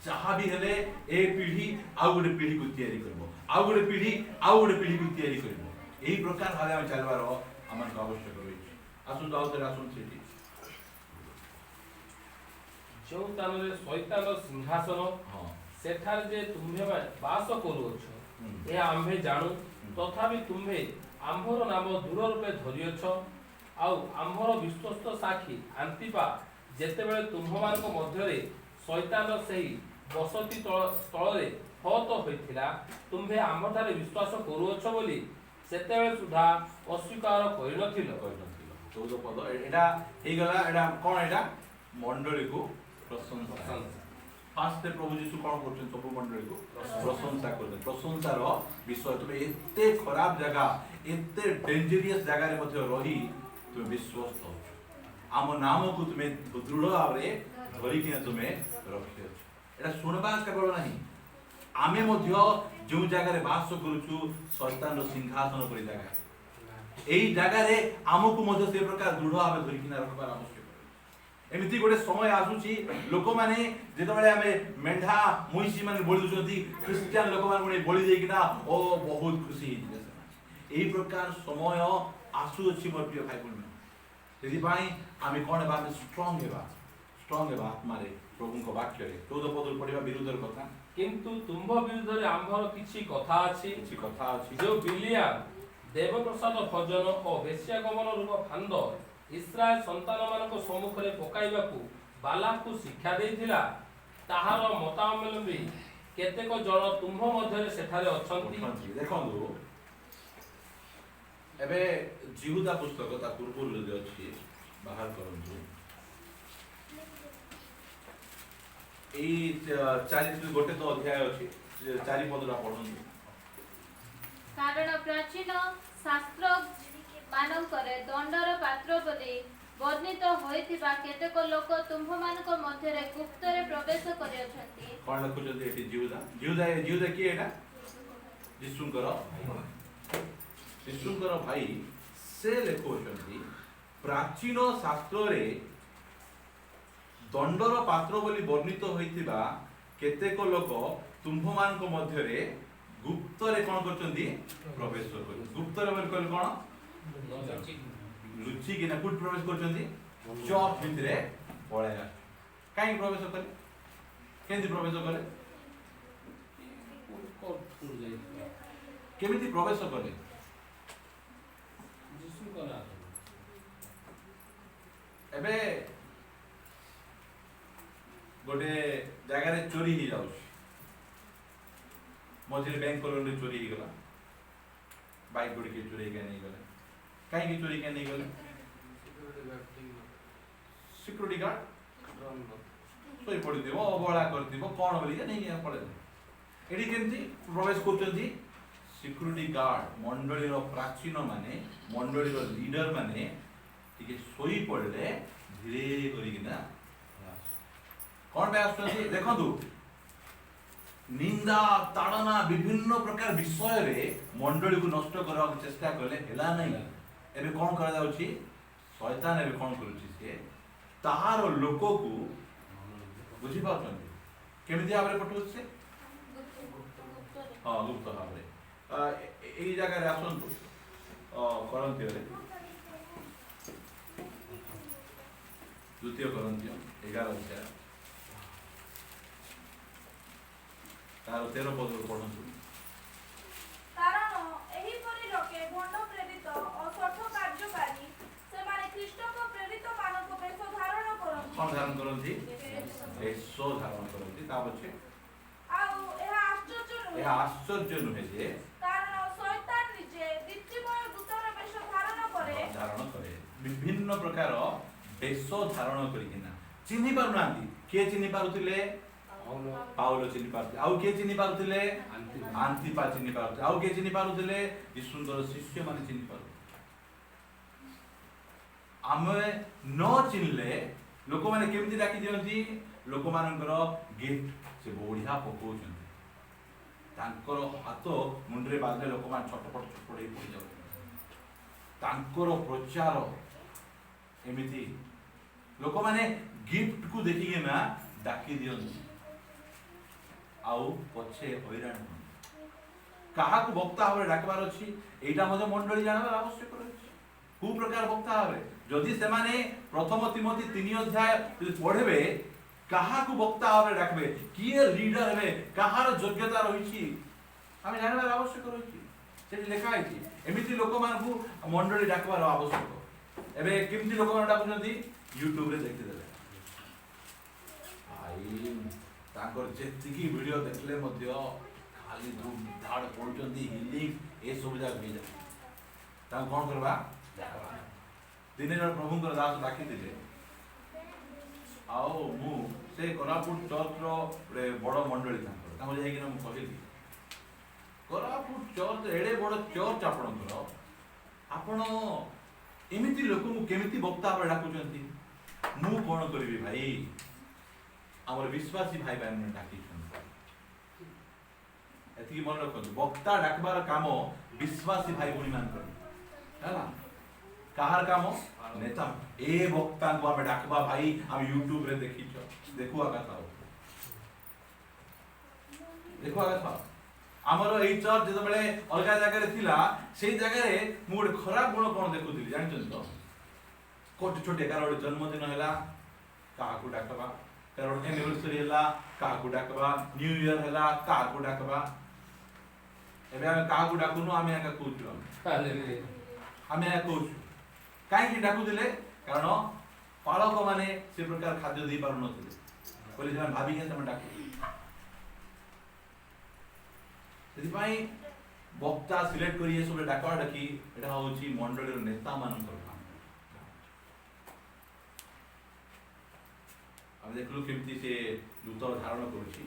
जहाँ भी हेले ए पीढ़ी आउ गोटे पीढ़ी को तैयारी करबो आउ गोटे पीढ़ी को तैयारी करबो एही प्रकार भाले हम चलबार हमन को आवश्यक होई आसुन जाउ तेरा आसुन सेठी जो तानरे शैतान सिंहासन हां सेठार जे तुम्हे वास करूछ ए आम्भे जानू तथापि तुम्हे आम्भर नाम दूर रूपे धरियछ आउ आम्भर विश्वस्त साक्षी आंतिपा जेतेबेले तुम्हମାନଙ୍କ ମଧ୍ୟରେ शैतान सही बसती स्थल रे हत होइथिला तुम्हे आम्भठारे विश्वास करूछ बोली सेतेबेले सुधा अस्वीकार करिनथिलो 14 पद एटा हे गला एटा कोन एटा मंडली को प्रशंसा फास्ट प्रभु यीशु कोन करछन सब मंडली को प्रशंसा करते प्रशंसार विषय तुम एते खराब जगह एते डेंजरियस जगह रे मध्ये रही तुम विश्वस्त हो आम नाम को तुम दृढ़ भाव रे धरि कि तुम रखियो एटा सुनबा केवल नहीं आमे मध्ये जो जगह रे वास करूछु शैतान रो सिंहासन पर जगह एई जगह रे हमकु मध्ये से प्रकार दृढ़ भाव धरि कि रखबार आवश्यक एमती गोटे समय आसुची लोक माने जेतबेले हमें मेंढा मुइसी माने बोली दुचंती क्रिश्चियन लोक माने गुणे बोली देई किना ओ बहुत खुशी हिजे एही प्रकार समय आसु अछि मोर प्रिय भाई बहन सेहि भाई आमे कोन बा स्ट्रांग हेबा आत्मा रे प्रभु को वाक्य रे 14 पद पढिबा विरुद्धर कथा किंतु तुम्भ विरुद्धरे आम्भर किछि कथा अछि जो बिलिया देवप्रसाद भजन और वेश्यागमन रूप फांद इस्राएल संतान मानक सम्मुखरे पकाइबाकू बालाकू शिक्षा देइथिला ताहार मतावलंबी केतेक जन तुम्भ मध्यरे सेठारे अछंती देखंदु एबे जिहुदा पुस्तक ता पूर्व रे अछि बाहर करंतु एई 40 गोटे तो अध्याय अछि 4 पदरा पढंतु कारण प्राचीन शास्त्र मानकरे दंडर पात्र बोली वर्णित होइथिबा केतेक लोक तुम्भ मानक मध्यरे गुप्तरे प्रवेश करि अछंती कोन लिखुचंती एटी जिहुदा की एटा यीशुंकर भाई से लिखुचंती प्राचीन शास्त्र रे दंडर पात्र बोली वर्णित होइथिबा केतेक लोक तुम्भ मानक मध्यरे गुप्तरे कोन करचंती प्रवेश करचंती गुप्तरे बोल कोन लुचि किना कुट प्रवेश करचंती चौक भितरे पळेला काई प्रवेश करे केंदी प्रवेश करे केमिति प्रवेश करे एबे गोटे जगह रे चोरी ही जाउछ मझे बैंक कॉलोनी चोरी ही गला बाइक गुडी के चोरी के नहीं गले काई की चोरी के नहीं गले सिक्योरिटी गार्ड सोई पड़ी दिबो अबळा कर दिबो कोन बोली के नहीं पड़े एडी केंती प्रवेश करचंती सिक्योरिटी गार्ड मंडली रो प्राचीन माने मंडली रो लीडर माने टिके सोई पड़ले धीरे करी किना कोन बे आछंती देखंतु निंदा ताड़ना विभिन्न प्रकार विषय रे मंडली को नष्ट करबा चेष्टा करले हेला नहीं एबे कोन करा जाउची शैतान एबे कोन करूची से ताहार लोक को बुझी पाछंती केमिति आबरे पठौछ से हां गुप्त भाबरे एई जगह रे आसंतु करंती रे द्वितीय करंती 11 अध्याय तार 13 पद पढंतु कारण एही परि लोके भंड प्रेरित असठ कार्यकारी से माने ख्रीष्ट को प्रेरित मानक वेश धारण करंती कोन धारण करंती वेश धारण करंती ता बचे आउ एहा आश्चर्य नुहे जे कारण शैतान निजे दित्यमय दूतर वेश धारण करे विभिन्न प्रकार वेश धारण करिकिना चिन्हि पारुनांती के चिन्हि पारुतिले पाउलो चिन्हि पारुतिले आउ के चिन्हि पारुतिले आंतिपा चिन्हि पारुतिले आउ के चिन्हि पारुतिले यीशुंकर शिष्य माने चिन्हि पारु आमे न चिन्हले लोक माने केमिति डाकी दियंती लोक मानकर गिफ्ट से बढ़िया पकोउछंती तांकर हाथ मुंडरे बांधले लोक मान छटपट पड़ी पड़ जाउ तांकर प्रचार एमिति लोक माने गिफ्ट को देखिए ना डाकी दियंती आउ पछे हैरान कहा को वक्ता भाव डाकबार अछि एटा मजे मंडली जानबार आवश्यक अछि कु प्रकार वक्ता भाव जदि से माने प्रथम तिमोथी 3 अध्याय पढबे कहा को वक्ता भाव डाकबे किए लीडर हेबे कहार योग्यता रहिछि हम जानबार आवश्यक रहिछि सेठी लेखा अछि एमिति लोक मान को मंडली डाकबार आवश्यक एबे केमति लोक मान डाकुछंती YouTube रे देखि देले भाई तांकर जेतिकी वीडियो देखले मध्य खाली धूम धाड़ पड़ुचंती हिलिंग ए सब जा भेजा ता कोन करबा दिने जण प्रभुंकर दास डाकी दिले आओ मु से कोरापुट चर्च रो बड़ मंडली तांकर जाई कि हम कहली कोरापुट चर्च एडे बड़ चर्च आपण एमिति लोक मु केमिति वक्ता पर डाकुचंती मु कोन करबी भाई हमर विश्वासी भाई बहन ने डाकी छन एति मन रखो वक्ता डाकबार काम विश्वासी भाई बुनी मान कर हला काहार काम नेता ए वक्ता को आमे डाकबा भाई हम यूट्यूब रे देखि छ देखुआ कथा हो देखुआ कथा हमरो एई चर्च जते बेले अलगा जगह रे थिला सेई जगह रे मु गोटे खराब गुण कोन देखुथिली जानछन तो कोट छोटे कार जन्मदिन हैला काहाकू डाकबा कार एनिवर्सरी हैला काहाकू डाकबा न्यू ईयर हैला काहाकू डाकबा एबे हम काहाकू डाकुनु आमे एका कहूछु आमे एका कहूछु काहे कि डाकू दिले कारण पालक माने से प्रकार खाद्य दे पारु नथिले बोले जे भाभी के समय डाकू सेति पई वक्ता सिलेक्ट करिए सब डाका डाकी एटा होची मंडलीर नेता मानकर काम हम देखलु केमती से दूत धारण करूची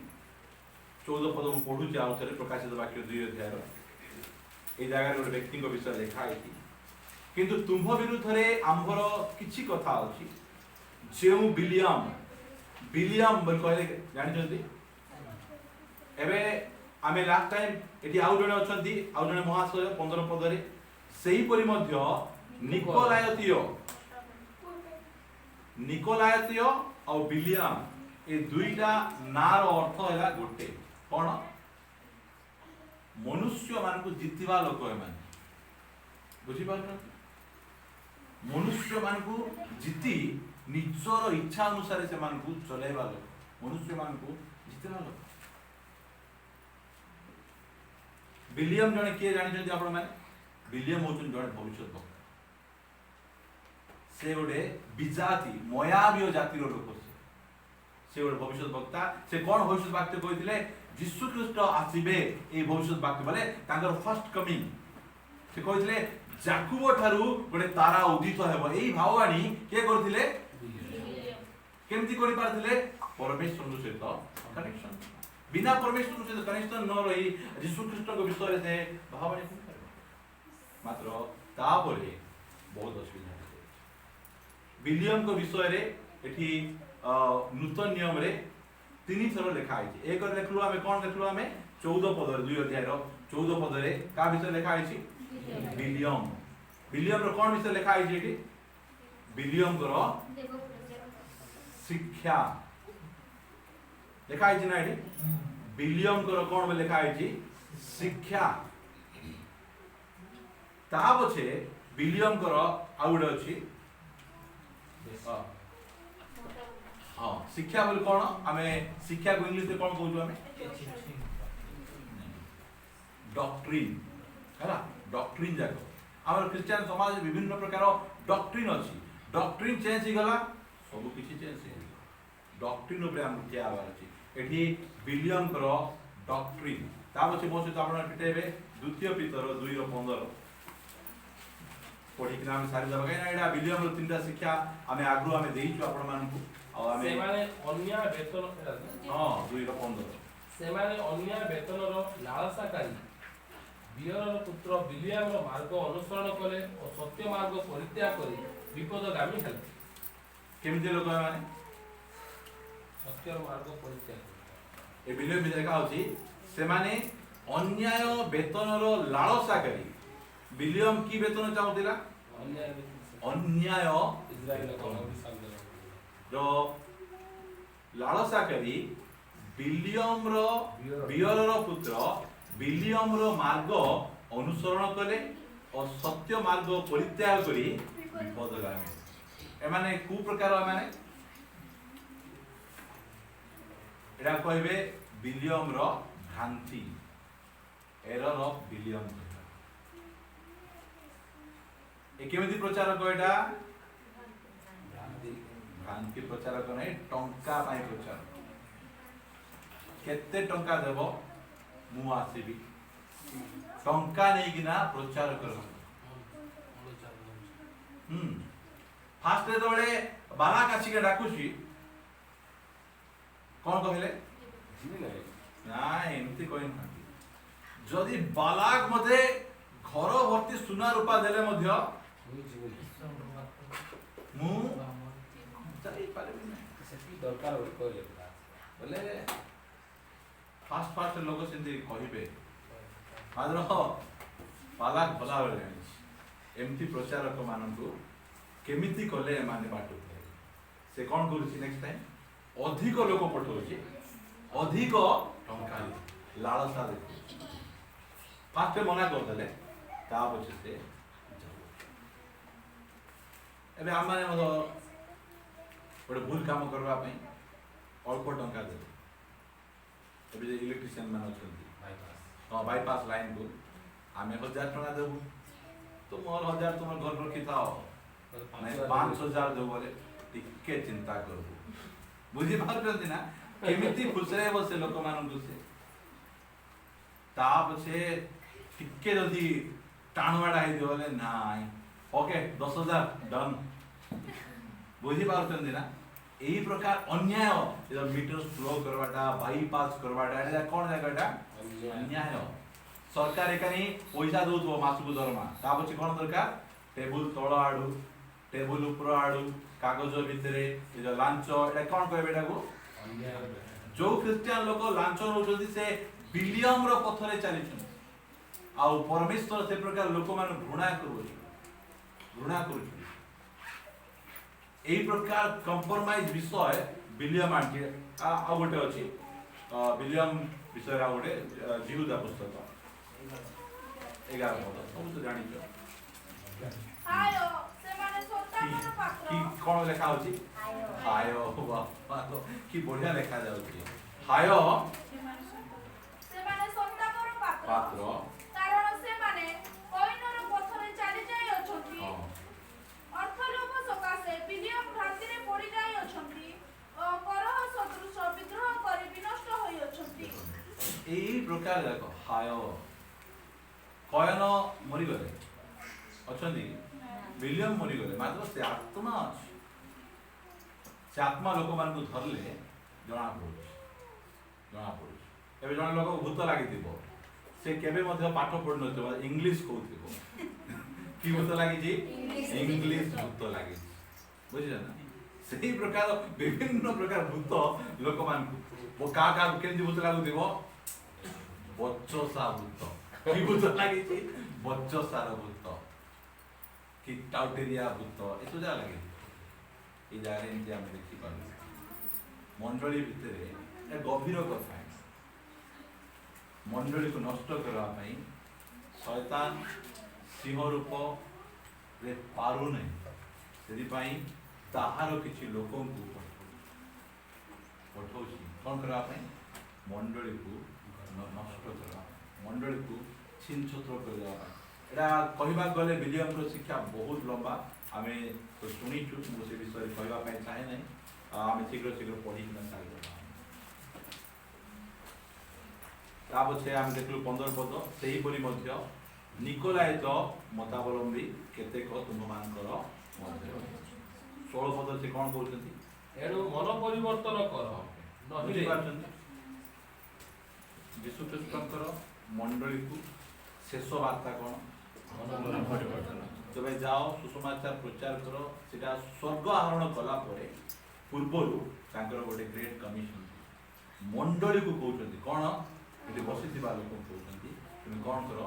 14 पद में पढुची आउथरे प्रकाशित वाक्य 2 अध्याय रो ए जगह रे व्यक्ति को विषय लिखा है किंतु तुम विरुद्ध रे आंभर किछि कथा अछि जेउ विलियम बोल कहले जानि जंती एबे आमे लास्ट टाइम एटी आउ जणे अछंती आउ जणे महाशय 15 पद रे सेही परि मध्य निकोलायतीय और विलियम ए दुईटा नार अर्थ हैला गोटे कोन मनुष्य मान को जितिबा लोक ए मान बुझी पारन मनुष्य मान को जिति निजर इच्छा अनुसार से मान को चलेबा लोक मनुष्य मान को जितिबा लोक विलियम जने के जानि जंती आपण माने विलियम होचन जने भविष्य वक्ता से गोटे विजाति मयाबीय जातिर लोक से गोटे भविष्य वक्ता से कौन भविष्य वाक्य कहते जीशु ख्रीस्ट आसीबे ए भविष्य वाक्य बोले तांकर फर्स्ट कमिंग से कहते जाकुब ठारू गोटे तारा उदित हेबो एई भाववाणी के करथिले केमती करि पारथिले परमेश्वर सहित कनेक्शन बिना परमेश्वर सहित कनेक्शन न रही जीशु ख्रीस्ट को विषय से भाववाणी मात्र तापरे बहुत असुविधा विलियम को विषय रे एठी नूतन नियम रे 3 थर लिखा है एक देखलु हमें कौन देखलु हमें 14 पद 2 अध्याय रो 14 पद रे का विषय लिखा है विलियम रो कौन विषय लिखा है एठी विलियम को शिक्षा लिखा है ना एठी विलियम को कौन में लिखा है शिक्षा ता पछे विलियम को आउड अछि हाँ शिक्षा बोले कौन आमे शिक्षा को इंग्लिश में कौन कहू आमे डॉक्ट्रिन हैला डॉक्ट्रिन जाको हमर क्रिश्चियन समाज विभिन्न प्रकार डॉक्ट्रिन अछि डॉक्ट्रिन चेंज ही गला सब किछि चेंज हे डॉक्ट्रिन ऊपर हम क्या आवार अछि एठी विलियम करो डॉक्ट्रिन ता पछे मो से आपण पिटेबे द्वितीय पीतर 2:15 पढ़ी नाम सारी दबा गय ना एडा विलियम रो तीनटा शिक्षा हमें आग्रह हमें देइछु आपण मान को और हमें से माने अन्य वेतन हां 2:15 से माने अन्य वेतन रो लालसाकारी बियर पुत्र विलियम रो मार्ग अनुसरण कले और सत्य मार्ग परित्याग करी विपदगामी हेल केमिते लोक माने सत्य मार्ग परित्याग ए विलियम में देखा होची से माने अन्याय वेतन रो लालसाकारी विलियम की वेतन चाहुतिला अन्याय इजराइल को जो लालसाकारी विलियम रो बियर रो पुत्र विलियम रो मार्ग अनुसरण कले और सत्य मार्ग परित्याग करी विपदगामी ए माने कु प्रकार माने एडा कहबे विलियम रो भ्रांति एरर ऑफ विलियम ए केमिति प्रचारक एटा भ्रांति प्रचारक नै टंका पाई प्रचारक केते टंका देबो मु आसीबी टंका नै किना प्रचार करो फास्ट रे तोले बाला कासी के डाकुची कोन कहले ना एमती कोइ ना जदि बालाक मते घर भर्ती सुना रूपा देले मध्य मु जाई पारबी ना सेती दरकार होई कहले बोले फास्ट लोग सेंती कहिबे मात्र बालाक भला बेले एमती प्रचारक मानू केमिति कले माने बाटू से कौन करुछि नेक्स्ट टाइम अधिक लोक पठाउछि अधिक टंका लालसा देखु फास्ट मना कर देले ता पछे से एबे हम माने मतो गोटे भूल काम करबा पई अल्प टंका दे एबे जे इलेक्ट्रिशियन मान अछंती हां बाईपास लाइन को आमे 1000 टका देबू तो मोर 1000 तुम घर रखी थाओ नहीं 5000 देबो बोले टिके चिंता करबू बुझी पारछंती ना केमिति खुसरे बसे लोक मानन से ता पछे टिके जदी टाणवाडा हे बोले नाइ ओके 10000 डन बुझी पारछंती ना एही प्रकार अन्याय जे मीटर स्लो करवाटा बाईपास करवाटा एटा कोन जगहटा अन्याय सरकार एकानी पैसा दउथो मासुको दरमा ता पछी कोन दरकार टेबुल तळ आडू टेबुल ऊपर आडू कागज भितरे ए जो लांच एटा कोन कहबे एटा को जो क्रिश्चियन लोक लांच नउछथि से बिलियम रो पथरे चलिछन आ परमेश्वर से प्रकार लोक मान घृणा करू एही प्रकार कंप्रोमाइज विषय विलियम आंटी आ गोटे अछि विलियम विषय आ गोटे जिहुदा पुस्तक 11 पद सब तो जानि छ आयो से माने सौतानर पात्र की कोन लेखा होछि हायो बापा तो की बढ़िया लेखा जाउछि हायो से माने सौतानर पात्र कारण से माने कोइनर पथरे चली जाय अछथि अर्थ लोभ सकासे बिलियम भ्रांति रे पड़ी जाय अछथि करह सदृश विद्रोह करि विनष्ट होय अछथि एही प्रकार देखो हायो कयन मरि गले अछंती विलियम मरि गले मात्र से आत्मा अछि से आत्मा लोक मान को धरले जणा पड़ुछि एबे जण लोक भूत लागि दिबो से केबे मध्ये पाठ पढ नथिबो इंग्लिश कहउथिबो की भूत लागि जी इंग्लिश भूत लागि बुझिला ना सेही प्रकार विभिन्न प्रकार भूत लोक मान को वो का केंदी भूत लागु दिबो बच्चोसा भूत की भूत लागि छी बच्चोसार भूत कि टाउटेरिया भूत एतो जा लागि ए जारे एंती हम देखि पानु मंडली भितरे ए गभीर कथा मंडली को नष्ट करबा पई शैतान सिंह रूप रे पारु नै सेदी पई ताहार किछि लोकन को पठौछि कोन करबा पई मंडली को नष्ट करबा मंडली को छिन छत्र कर देबा एटा कहबा गले विलियम रो शिक्षा बहुत लंबा आमे तो सुनी छु मो से विषय कहबा पई चाहे नै आमे शीघ्र पढी न साइड ताब छे आमे देखलु 15 पद सेही परि मध्य निकोलाइट मतावलंबी केतेक तुम मानकर मध्य 16 पद से कोन कहउछथि एणु मन परिवर्तन कर बुझि पाछन यीशु ख्रीष्टकर मंडली को शेष वार्ता कोन मन परिवर्तन तबे जाओ सुसमाचार प्रचार करो सेटा स्वर्ग आरोहण कला परे पूर्वरु तांकर गोटे ग्रेट कमिशन मंडली को कहउछथि कोन एटी बसिथिबा लोक कहउछथि तुम कोन करो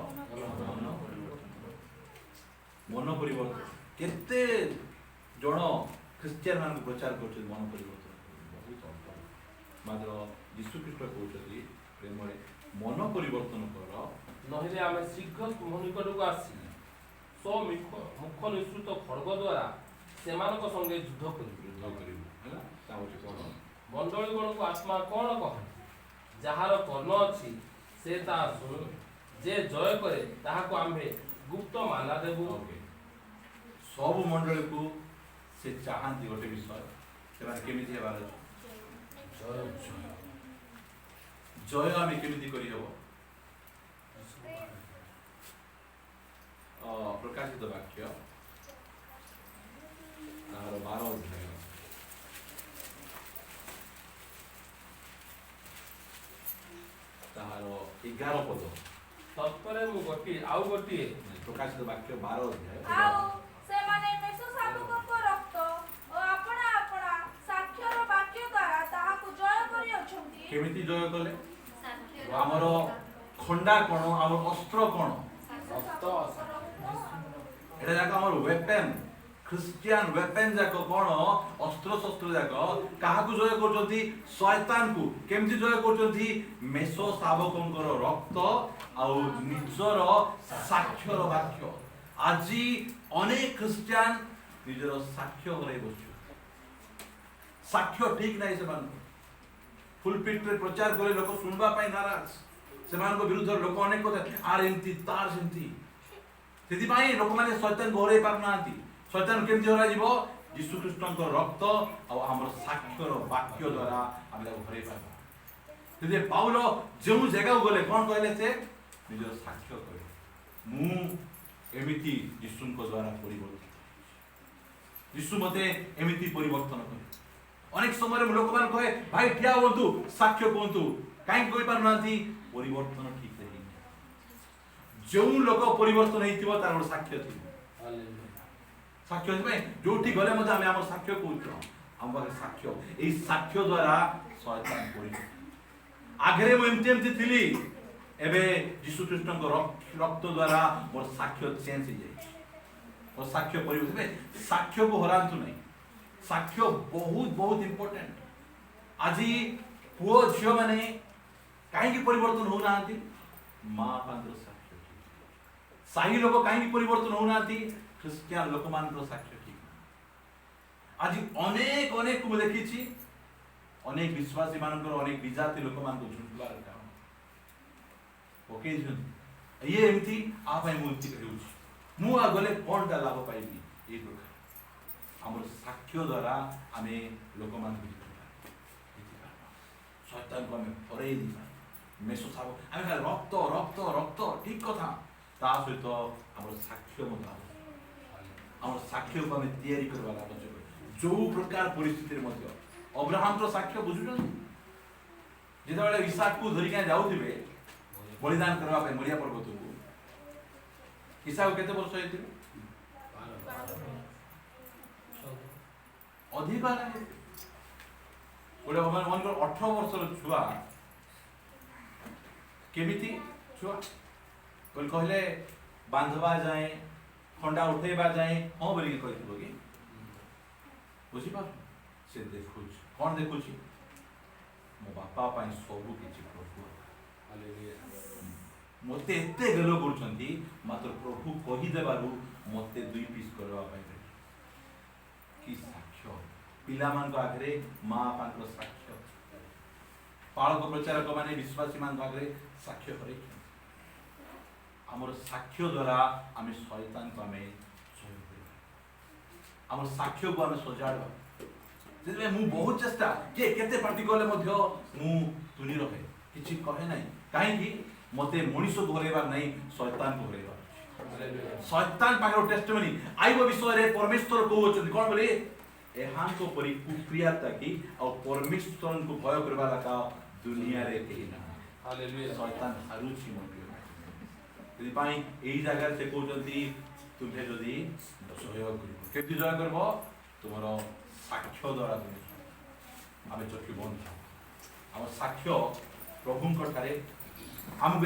मन परिवर्तन केते जण क्रिश्चियन मान प्रचार करछथि मन परिवर्तन बहुत अल्प मात्र यीशु ख्रीष्ट कहउछथि प्रेम रे मन परिवर्तन कर नहिले आमे शीघ्र तुम निकट को आसी सो मुख निश्चित खड्ग द्वारा सेमानक संगे युद्ध करिबु हैला ताउछि कोन मंडली गण को आत्मा कोन कह जहार कर्ण अछि से ता सुन जे जय करे ताहा को आम्भे गुप्त माला देबु ओके सब मंडली को से चाहंती गोटे विषय से माने केमिति हेबार जय आमे केमिति करि हबो प्रकाशित वाक्य तार 12 अध्याय तार 11 पद तत्परे मु गोटी आउ गोटी प्रकाशित वाक्य 12 अध्याय आउ से माने मेसो साधुक रक्त ओ अपना अपना साक्षर वाक्य द्वारा ताहा को जय करि अछंती केमिति जय कले हमर खंडा कोन और अस्त्र कोन रक्त এটা যাক আমার ওয়েপেন খ্রিস্টিয়ান ওয়েপেন যাক কোন অস্ত্র শস্ত্র যাক কাহাকু জয় করছন্তি শয়তানকু কেমতি জয় করছন্তি মেষ শাবকଙ୍କର রক্ত ଆଉ ନିଜର ସାକ୍ଷ୍ୟର ବାକ୍ୟ। ଆଜି ଅନେକ ଖ୍ରୀଷ୍ଟିଆନ ନିଜର ସାକ୍ଷ୍ୟ ହରାଇ ବସୁଛନ୍ତି। ସାକ୍ଷ୍ୟ ଠିକ ନାହିଁ ସେମାନଙ୍କୁ। ଫୁଲପିଟରେ ପ୍ରଚାର କଲେ ଲୋକ ଶୁଣିବା ପାଇଁ ନାରାଜ। ସେମାନଙ୍କ ବିରୁଦ୍ଧରେ ଲୋକ ଅନେକ କଥା ଆର ଏମିତି ତାର ସେମିତି। ସେଥିପାଇଁ ଲୋକମାନେ ଶୈତାନକୁ ହରାଇ ପାରୁନାହାନ୍ତି। ଶୈତାନ କେମିତି ହରାଯିବ? ଯୀଶୁ ଖ୍ରୀଷ୍ଟଙ୍କ ରକ୍ତ ଆଉ ଆମର ସାକ୍ଷ୍ୟର ବାକ୍ୟ ଦ୍ୱାରା ଆମେ ତାକୁ ହରାଇ ପାରିବା। ସେଥିପାଇଁ ପାଉଲ ଯେଉଁ ଜାଗାକୁ ଗଲେ କ'ଣ କହିଲେ? ସେ ନିଜର ସାକ୍ଷ୍ୟ କହିଲେ ମୁଁ ଏମିତି ଯୀଶୁଙ୍କ ଦ୍ୱାରା ପରିବର୍ତ୍ତନ, ଯୀଶୁ ମତେ ଏମିତି ପରିବର୍ତ୍ତନ କରେ। ଅନେକ ସମୟରେ ଲୋକମାନେ କହେ ଭାଇ ଠିଆ ହୁଅନ୍ତୁ ସାକ୍ଷ୍ୟ କୁହନ୍ତୁ, କାହିଁକି କହିପାରୁନାହାନ୍ତି? ପରିବର୍ତ୍ତନ ଠିକ ହେଇନି। ଯେଉଁ ଲୋକ ପରିବର୍ତ୍ତନ ହେଇଥିବ ତାର ଗୋଟେ ସାକ୍ଷ୍ୟ ଥିବ। ସାକ୍ଷ୍ୟ ସେଥିପାଇଁ ଯୋଉଠି ଗଲେ ମଧ୍ୟ ଆମେ ଆମର ସାକ୍ଷ୍ୟ କହୁଛୁ। ଆମ ପାଖରେ ସାକ୍ଷ୍ୟ, ଏଇ ସାକ୍ଷ୍ୟ ଦ୍ୱାରା ଶୟତାନ ପରିବର୍ତ୍ତନ। ଆଗରେ ମୁଁ ଏମିତି ଏମିତି ଥିଲି, ଏବେ ଯୀଶୁ ଖ୍ରୀଷ୍ଟଙ୍କ ରକ୍ତ ଦ୍ୱାରା ମୋର ସାକ୍ଷ୍ୟ ଚେଞ୍ଜ ହେଇଯାଇଛି। ମୋର ସାକ୍ଷ୍ୟ ପରିବର୍ତ୍ତନ। ସାକ୍ଷ୍ୟକୁ ହରାନ୍ତୁ ନାହିଁ। ସାକ୍ଷ୍ୟ ବହୁତ ବହୁତ ଇମ୍ପୋର୍ଟାଣ୍ଟ। ଆଜି ପୁଅ ଝିଅ ମାନେ କାହିଁକି ପରିବର୍ତ୍ତନ ହଉନାହାନ୍ତି? ମା ବାପାଙ୍କର ସାକ୍ଷ୍ୟ ଠିକ। ସାହି ଲୋକ କାହିଁକି ପରିବର୍ତ୍ତନ ହଉନାହାନ୍ତି? ଖ୍ରୀଷ୍ଟିଆନ ଲୋକମାନଙ୍କର ସାକ୍ଷ୍ୟ ଠିକ। ଆଜି ଅନେକ ଅନେକ ମୁଁ ଦେଖିଛି, ଅନେକ ବିଶ୍ୱାସୀ ମାନଙ୍କର ଅନେକ ବିଜାତି ଲୋକମାନଙ୍କୁ ଝୁଣ୍ଟିବାର କାରଣ ପକେଇଛନ୍ତି। ଇଏ ଏମିତି ଆ ପାଇଁ ମୁଁ ଏମିତି ହେଉଛି, ମୁଁ ଆଉ ଗଲେ କଣଟା ଲାଭ ପାଇବି? ଏଇ ପ୍ରକାର ଆମର ସାକ୍ଷ୍ୟ ଦ୍ୱାରା ଆମେ ଲୋକମାନଙ୍କୁ ଶୈତାନକୁ ଆମେ ହରେଇ ଦେଇପାରିବା। ମେଷ ଶାବ ଆମେ ଖାଲି ରକ୍ତ ରକ୍ତ ରକ୍ତ ଠିକ କଥା, ତା ସହିତ ଆମର ସାକ୍ଷ୍ୟ ମଧ୍ୟ ଆମର ସାକ୍ଷ୍ୟକୁ ଆମେ ତିଆରି କରିବା ଆବଶ୍ୟକ। ଯୋଉ ପ୍ରକାର ପରିସ୍ଥିତିରେ ମଧ୍ୟ ଅବ୍ରାହମର ସାକ୍ଷ୍ୟ ବୁଝୁଛନ୍ତି। ଯେତେବେଳେ ଇସାକକୁ ଧରିକି ଯାଉଥିବେ ବଳିଦାନ କରିବା ପାଇଁ ମରିଆ ପର୍ବତକୁ, ଇସାକ କେତେ ବର୍ଷ ହେଇଥିବେ? ଅଧିକ ନାହିଁ। ଗୋଟେ ମନେକର 18 ବର୍ଷର ଛୁଆ, କେମିତି ଛୁଆ କହିଲେ ବାନ୍ଧବା ଯାଏ, ଖଣ୍ଡା ଉଠେଇବା ଯାଏ ହଁ ବୋଲିକି କହିଥିବ କି? ବୁଝିପାରୁ? ସେ ଦେଖୁଛି କ'ଣ ଦେଖୁଛି? ମୋ ବାପା ପାଇଁ ସବୁ କିଛି ପ୍ରଭୁ ମତେ ଏତେ ଗେଲ କରୁଛନ୍ତି, ମାତ୍ର ପ୍ରଭୁ କହିଦେବାରୁ ମତେ 2 ପିସ୍ କରିବା ପାଇଁ। କି ସାକ୍ଷ୍ୟ! ପିଲାମାନଙ୍କ ଆଗରେ ମା ବାପାଙ୍କର ସାକ୍ଷ୍ୟ, ପାଳକ ପ୍ରଚାରକ ମାନେ ବିଶ୍ୱାସୀ ମାନଙ୍କ ଆଗରେ ସାକ୍ଷ୍ୟ କରେଇଛନ୍ତି। ଆମର ସାକ୍ଷ୍ୟ ଦ୍ୱାରା ଆମେ ଶୈତାନକୁ ଆମେ ଜୟ କରିବା। ଆମର ସାକ୍ଷ୍ୟକୁ ଆମେ ସଜାଡ଼ିବା। ସେଥିପାଇଁ ମୁଁ ବହୁତ ଚେଷ୍ଟା, କିଏ କେତେ ପାଟି କଲେ ମଧ୍ୟ ମୁଁ ତୁନି ରହେ, କିଛି କହେ ନାହିଁ। କାହିଁକି? ମତେ ମଣିଷକୁ ହରେଇବାର ନାହିଁ, ଶୈତାନକୁ ହରେଇବାର। ଶୈତାନ ପାଖରେ ଟେଷ୍ଟମନି ଆଇବ ବିଷୟରେ ପରମେଶ୍ୱର କହୁଛନ୍ତି କ'ଣ ବୋଲି? ଏହାଙ୍କ ପରି କୁପ୍ରିୟତା କି ଆଉ ପରମେଶ୍ୱରଙ୍କୁ ଭୟ କରିବା ଲେଖା ଦୁନିଆରେ କେହି ନାହିଁ। ଶୈତାନ ହାରୁଛି ମୋ ପ୍ରିୟ। ସେଥିପାଇଁ ଏଇ ଜାଗାରେ ସେ କହୁଛନ୍ତି ତୁମେ ଯଦି ଜୟ କରିବ, କେମିତି ଜୟ କରିବ? ତୁମର ସାକ୍ଷ୍ୟ ଦ୍ୱାରା ତୁମେ। ଆମେ ଚକ୍ଷୁ ବନ୍ଦ, ଆମ ସାକ୍ଷ୍ୟ ପ୍ରଭୁଙ୍କ ଠାରେ ଆମକୁ